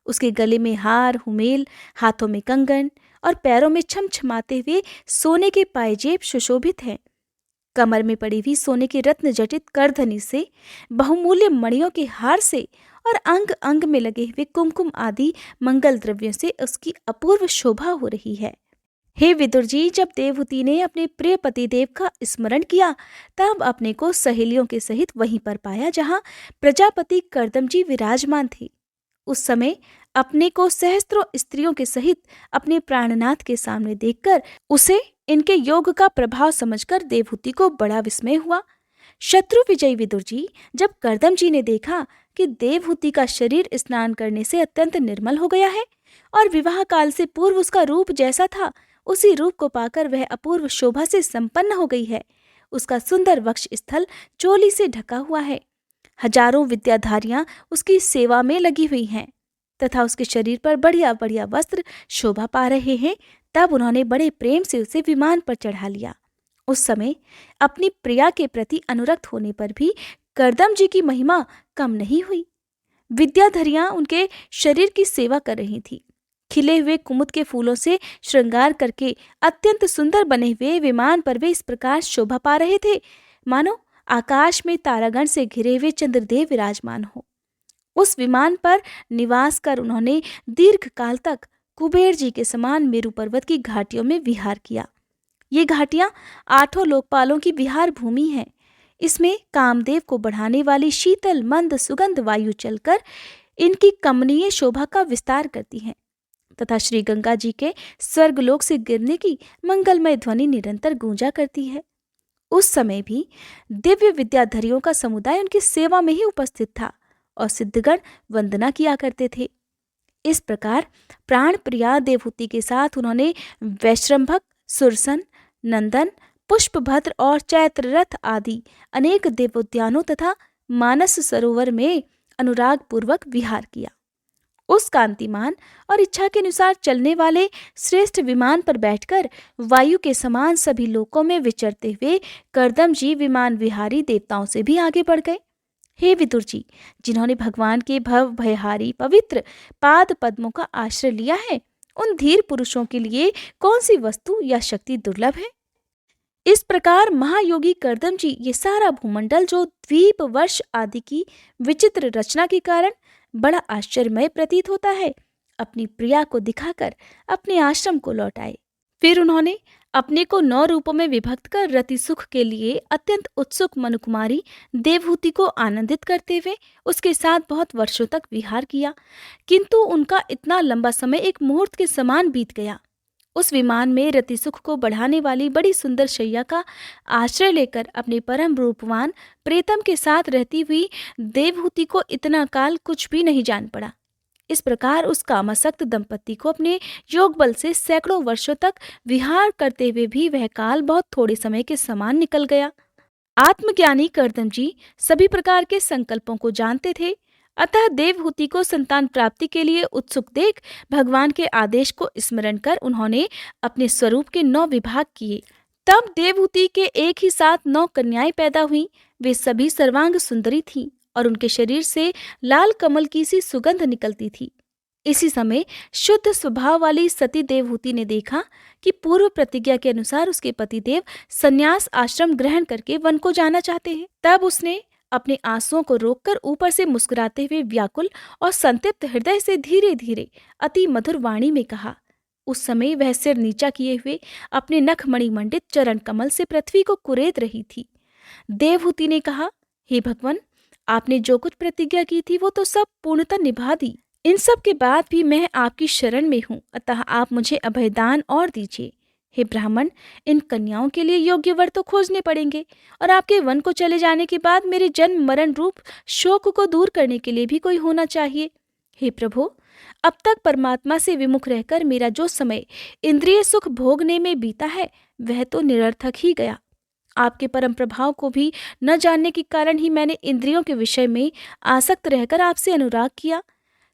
उसके गले में हार हुमेल, हाथों में कंगन और पैरों में छमछमाते हुए सोने के पायजेब सुशोभित हैं। कमर में पड़ी हुई सोने की रत्न जटित करधनी से, बहुमूल्य मणियों के हार से और अंग अंग में लगे हुए कुमकुम आदि मंगल द्रव्यों से उसकी अपूर्व शोभा हो रही है। हे विदुर जी, जब देवहूति ने अपने प्रिय पतिदेव का स्मरण किया तब अपने को सहेलियों के सहित वहीं पर पाया जहां प्रजापति कर्दम जी विराजमान थे। उस समय अपने को सहस्त्रों स्त्रियों के सहित अपने प्राणनाथ के सामने देखकर उसे इनके योग का प्रभाव समझकर देवहूति को बड़ा विस्मय हुआ। शत्रु विजयी विदुर जी, जब कर्दम जी ने देखा कि देवहूति का शरीर स्नान करने से अत्यंत निर्मल हो गया है और विवाह काल से पूर्व उसका रूप जैसा था उसी रूप को पाकर वह अपूर्व शोभा से संपन्न हो गई है, उसका सुंदर वक्ष स्थल चोली से ढका हुआ है, हजारों विद्याधारियां उसकी सेवा में लगी हुई हैं तथा उसके शरीर पर बढ़िया बढ़िया वस्त्र शोभा पा रहे हैं, तब उन्होंने बड़े प्रेम से उसे विमान पर चढ़ा लिया। उस समय अपनी प्रिया के प्रति अनुरक्त होने पर भी कर्दम जी की महिमा कम नहीं हुई। विद्याधरियां उनके शरीर की सेवा कर रही थी। खिले हुए कुमुद के फूलों से श्रृंगार करके अत्यंत सुंदर बने हुए विमान पर वे इस प्रकार शोभा पा रहे थे मानो आकाश में तारागण से घिरे हुए चंद्रदेव विराजमान हो। उस विमान पर निवास कर उन्होंने दीर्घ काल तक कुबेर जी के समान मेरु पर्वत की घाटियों में विहार किया। ये घाटियां 8 लोकपालों की विहार भूमि है। इसमें कामदेव को बढ़ाने वाली शीतल मंद सुगंध वायु चलकर इनकी कमनीय शोभा का विस्तार करती है तथा श्री गंगा जी के स्वर्गलोक से गिरने की मंगलमय ध्वनि निरंतर गूंजा करती है। उस समय भी दिव्य विद्याधरियों का समुदाय उनकी सेवा में ही उपस्थित था और सिद्धगण वंदना किया करते थे। इस प्रकार प्राण प्रिया देवहूति के साथ उन्होंने वैश्रंभक, सुरसन, नंदन, पुष्पभद्र और चैत्ररथ आदि अनेक देवोद्यानों तथा मानस सरोवर में अनुराग पूर्वक विहार किया। उस कांतिमान और इच्छा के अनुसार चलने वाले श्रेष्ठ विमान पर बैठकर वायु के समान सभी लोकों में विचरते हुए कर्दम जी विमान विहारी देवताओं से भी आगे बढ़ गए। हे विदुर जी, जिन्होंने भगवान के भव भयहारी पवित्र पाद पद्मों का आश्रय लिया है, उन धीर पुरुषों के लिए कौन सी वस्तु या शक्ति दुर्लभ है। इस प्रकार महायोगी कर्दम जी ये सारा भूमंडल जो द्वीप वर्ष आदि की विचित्र रचना के कारण बड़ा आश्चर्यमय प्रतीत होता है, अपनी प्रिया को दिखाकर अपने आश्रम को लौट आए। फिर उन्होंने अपने को 9 रूपों में विभक्त कर रति सुख के लिए अत्यंत उत्सुक मनुकुमारी देवहूति को आनंदित करते हुए उसके साथ बहुत वर्षों तक विहार किया, किंतु उनका इतना लंबा समय एक मुहूर्त के समान बीत गया। उस विमान में रति सुख को बढ़ाने वाली बड़ी सुंदर शैया का आश्रय लेकर अपने परम रूपवान प्रीतम के साथ रहती हुई देवहूति को इतना काल कुछ भी नहीं जान पड़ा। इस प्रकार उस कामासक्त दंपति को अपने योग बल से सैकड़ों वर्षों तक विहार करते हुए भी वह काल बहुत थोड़े समय के समान निकल गया। आत्मज्ञानी कर्दम जी सभी प्रकार के संकल्पों को जानते थे, अतः देवहूति को संतान प्राप्ति के लिए उत्सुक देख भगवान के आदेश को स्मरण कर उन्होंने अपने स्वरूप के 9 विभाग किए। तब देवहूति के एक ही साथ 9 कन्याएं पैदा हुईं। वे सभी सर्वांग सुंदरी थीं और उनके शरीर से लाल कमल की सी सुगंध निकलती थी। इसी समय शुद्ध स्वभाव वाली सती देवहूति ने देखा कि पूर्व प्रतिज्ञा के अनुसार उसके पतिदेव संन्यास आश्रम ग्रहण करके वन को जाना चाहते हैं। तब उसने अपने आंसुओं को रोककर ऊपर से मुस्कुराते हुए व्याकुल और संतप्त हृदय से धीरे धीरे अति मधुर वाणी में कहा। उस समय वह सिर नीचा किए हुए अपने नखमणि मंडित चरण कमल से पृथ्वी को कुरेद रही थी। देवहूति ने कहा, हे भगवान, आपने जो कुछ प्रतिज्ञा की थी वो तो सब पूर्णतः निभा दी। इन सब के बाद भी मैं आपकी शरण में हूँ, अतः आप मुझे अभयदान और दीजिए। हे ब्राह्मण, इन कन्याओं के लिए योग्य वर तो खोजने पड़ेंगे और आपके वन को चले जाने के बाद मेरे जन्म मरण रूप शोक को दूर करने के लिए भी कोई होना चाहिए। हे प्रभु, अब तक परमात्मा से विमुख रहकर मेरा जो समय इंद्रिय सुख भोगने में बीता है वह तो निरर्थक ही गया। आपके परम प्रभाव को भी न जानने के कारण ही मैंने इंद्रियों के विषय में आसक्त रहकर आपसे अनुराग किया।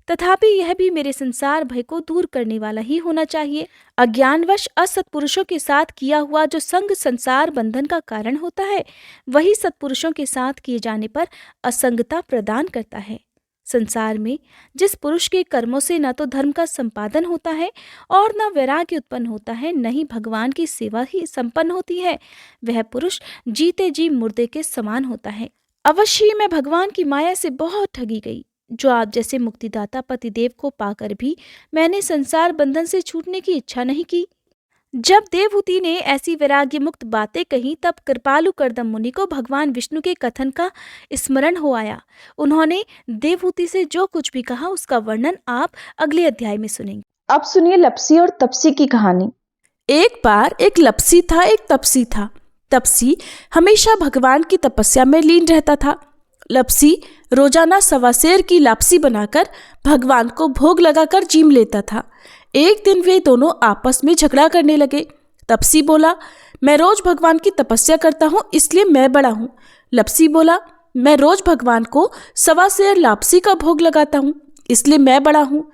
तथापि यह भी मेरे संसार भय को दूर करने वाला ही होना चाहिए। अज्ञानवश असत्पुरुषों के साथ किया हुआ जो संग संसार बंधन का कारण होता है, वही सत्पुरुषों के साथ किए जाने पर असंगता प्रदान करता है। संसार में जिस पुरुष के कर्मों से न तो धर्म का संपादन होता है और न वैराग्य उत्पन्न होता है, न ही भगवान की सेवा ही संपन्न होती है, वह पुरुष जीते जी मुर्दे के समान होता है। अवश्य ही मैं भगवान की माया से बहुत ठगी गई। जो आप जैसे मुक्तिदाता पतिदेव को पाकर भी मैंने संसार बंधन से छूटने की इच्छा नहीं की। जब देवहूति ने ऐसी वैराग्य मुक्त बातें कही, तब कृपालु कर्दम मुनि को भगवान विष्णु के कथन का स्मरण हो आया। उन्होंने देवहूति से जो कुछ भी कहा उसका वर्णन आप अगले अध्याय में सुनेंगे। अब सुनिए लपसी और तपसी की कहानी। एक बार एक लपसी था, एक तपसी था। तपसी हमेशा भगवान की तपस्या में लीन रहता था। लपसी रोजाना सवा सेर की लापसी बनाकर भगवान को भोग लगाकर जीम लेता था। एक दिन वे दोनों आपस में झगड़ा करने लगे। तपसी बोला, मैं रोज भगवान की तपस्या करता हूँ, इसलिए मैं बड़ा हूँ। लपसी बोला, मैं रोज भगवान को सवा सेर लापसी का भोग लगाता हूँ, इसलिए मैं बड़ा हूँ।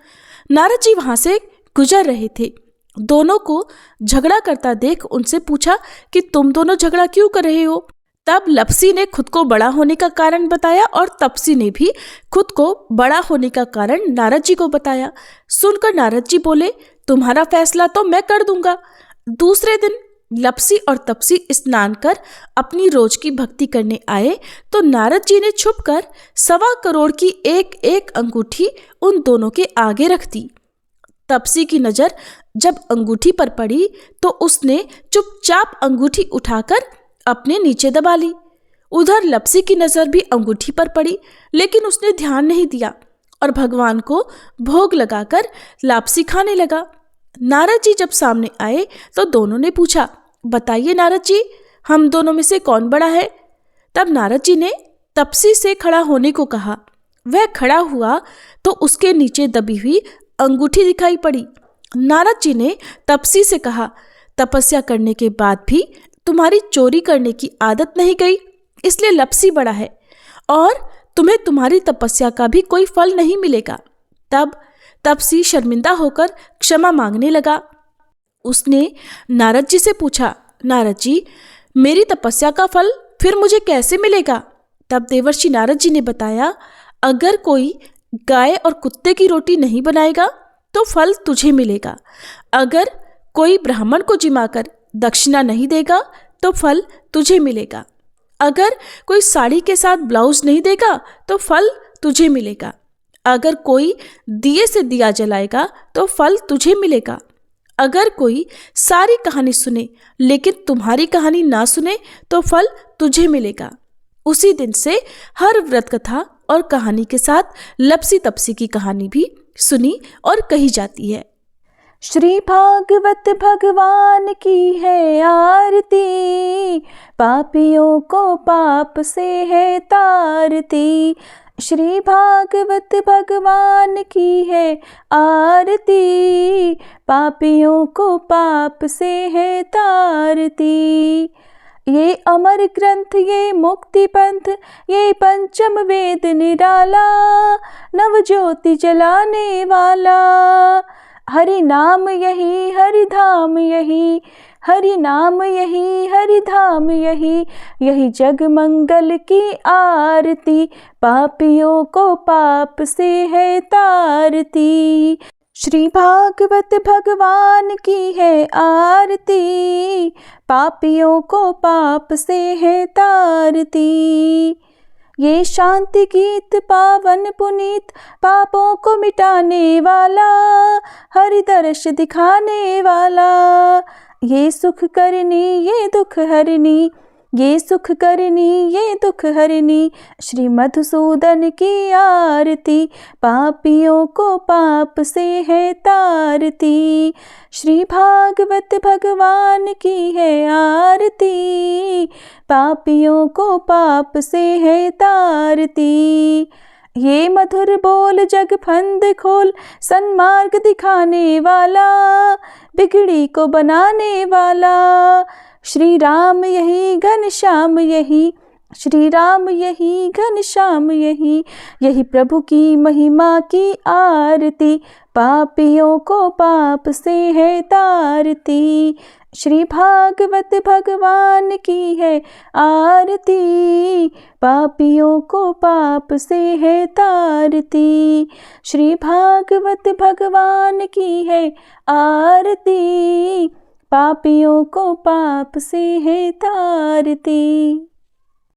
नारद जी वहां से गुजर रहे थे। दोनों को झगड़ा करता देख उनसे पूछा कि तुम दोनों झगड़ा क्यों कर रहे हो। तब लपसी ने खुद को बड़ा होने का कारण बताया और तपसी ने भी खुद को बड़ा होने का कारण नारद जी को बताया। सुनकर नारद जी बोले, तुम्हारा फैसला तो मैं कर दूंगा। दूसरे दिन लपसी और तपसी स्नान कर अपनी रोज की भक्ति करने आए तो नारद जी ने छुपकर 1.25 करोड़ की एक एक अंगूठी उन दोनों के आगे रख दी। तपसी की नजर जब अंगूठी पर पड़ी तो उसने चुपचाप अंगूठी उठाकर अपने नीचे दबा ली। उधर लपसी की नजर भी अंगूठी पर पड़ी, लेकिन उसने ध्यान नहीं दिया और भगवान को भोग लगाकर लापसी खाने लगा। नारद जी जब सामने आए तो दोनों ने पूछा, बताइए नारद जी, हम दोनों में से कौन बड़ा है। तब नारद जी ने तपसी से खड़ा होने को कहा। वह खड़ा हुआ तो उसके नीचे दबी हुई अंगूठी दिखाई पड़ी। नारद जी ने तपसी से कहा, तपस्या करने के बाद भी तुम्हारी चोरी करने की आदत नहीं गई, इसलिए लपसी बड़ा है और तुम्हें तुम्हारी तपस्या का भी कोई फल नहीं मिलेगा। तब तपसी शर्मिंदा होकर क्षमा मांगने लगा। उसने नारद जी से पूछा, नारद जी, मेरी तपस्या का फल फिर मुझे कैसे मिलेगा। तब देवर्षि नारद जी ने बताया, अगर कोई गाय और कुत्ते की रोटी नहीं बनाएगा तो फल तुझे मिलेगा। अगर कोई ब्राह्मण को जिमाकर दक्षिणा नहीं देगा तो फल तुझे मिलेगा। अगर कोई साड़ी के साथ ब्लाउज नहीं देगा तो फल तुझे मिलेगा। अगर कोई दिए से दिया जलाएगा तो फल तुझे मिलेगा। अगर कोई सारी कहानी सुने लेकिन तुम्हारी कहानी ना सुने तो फल तुझे मिलेगा। उसी दिन से हर व्रत कथा और कहानी के साथ लपसी तपसी की कहानी भी सुनी और कही जाती है। श्री भागवत भगवान की है आरती, पापियों को पाप से है तारती। श्री भागवत भगवान की है आरती, पापियों को पाप से है तारती। ये अमर ग्रंथ, ये मुक्ति पंथ, ये पंचम वेद निराला, नव ज्योति जलाने वाला। हरि नाम यही, हरि धाम यही, हरि नाम यही, हरि धाम यही, यही जग मंगल की आरती, पापियों को पाप से है तारती। श्री भागवत भगवान की है आरती, पापियों को पाप से है तारती। ये शांति गीत पावन पुनीत, पापों को मिटाने वाला, हरि दर्श दिखाने वाला। ये सुख करनी, ये दुख हरनी, ये सुख करनी, ये दुख हरनी। श्री मधुसूदन की आरती, पापियों को पाप से है तारती। श्री भागवत भगवान की है आरती, पापियों को पाप से है तारती। ये मधुर बोल जग फंद खोल, सन्मार्ग दिखाने वाला, बिगड़ी को बनाने वाला। श्री राम यही, घनश्याम यही, श्री राम यही घनश्याम यही, यही प्रभु की महिमा की आरती, पापियों को पाप से है तारती। श्री भागवत भगवान की है आरती, पापियों को पाप से है तारती। श्री भागवत भगवान की है आरती, पापियों को पाप से है तारती।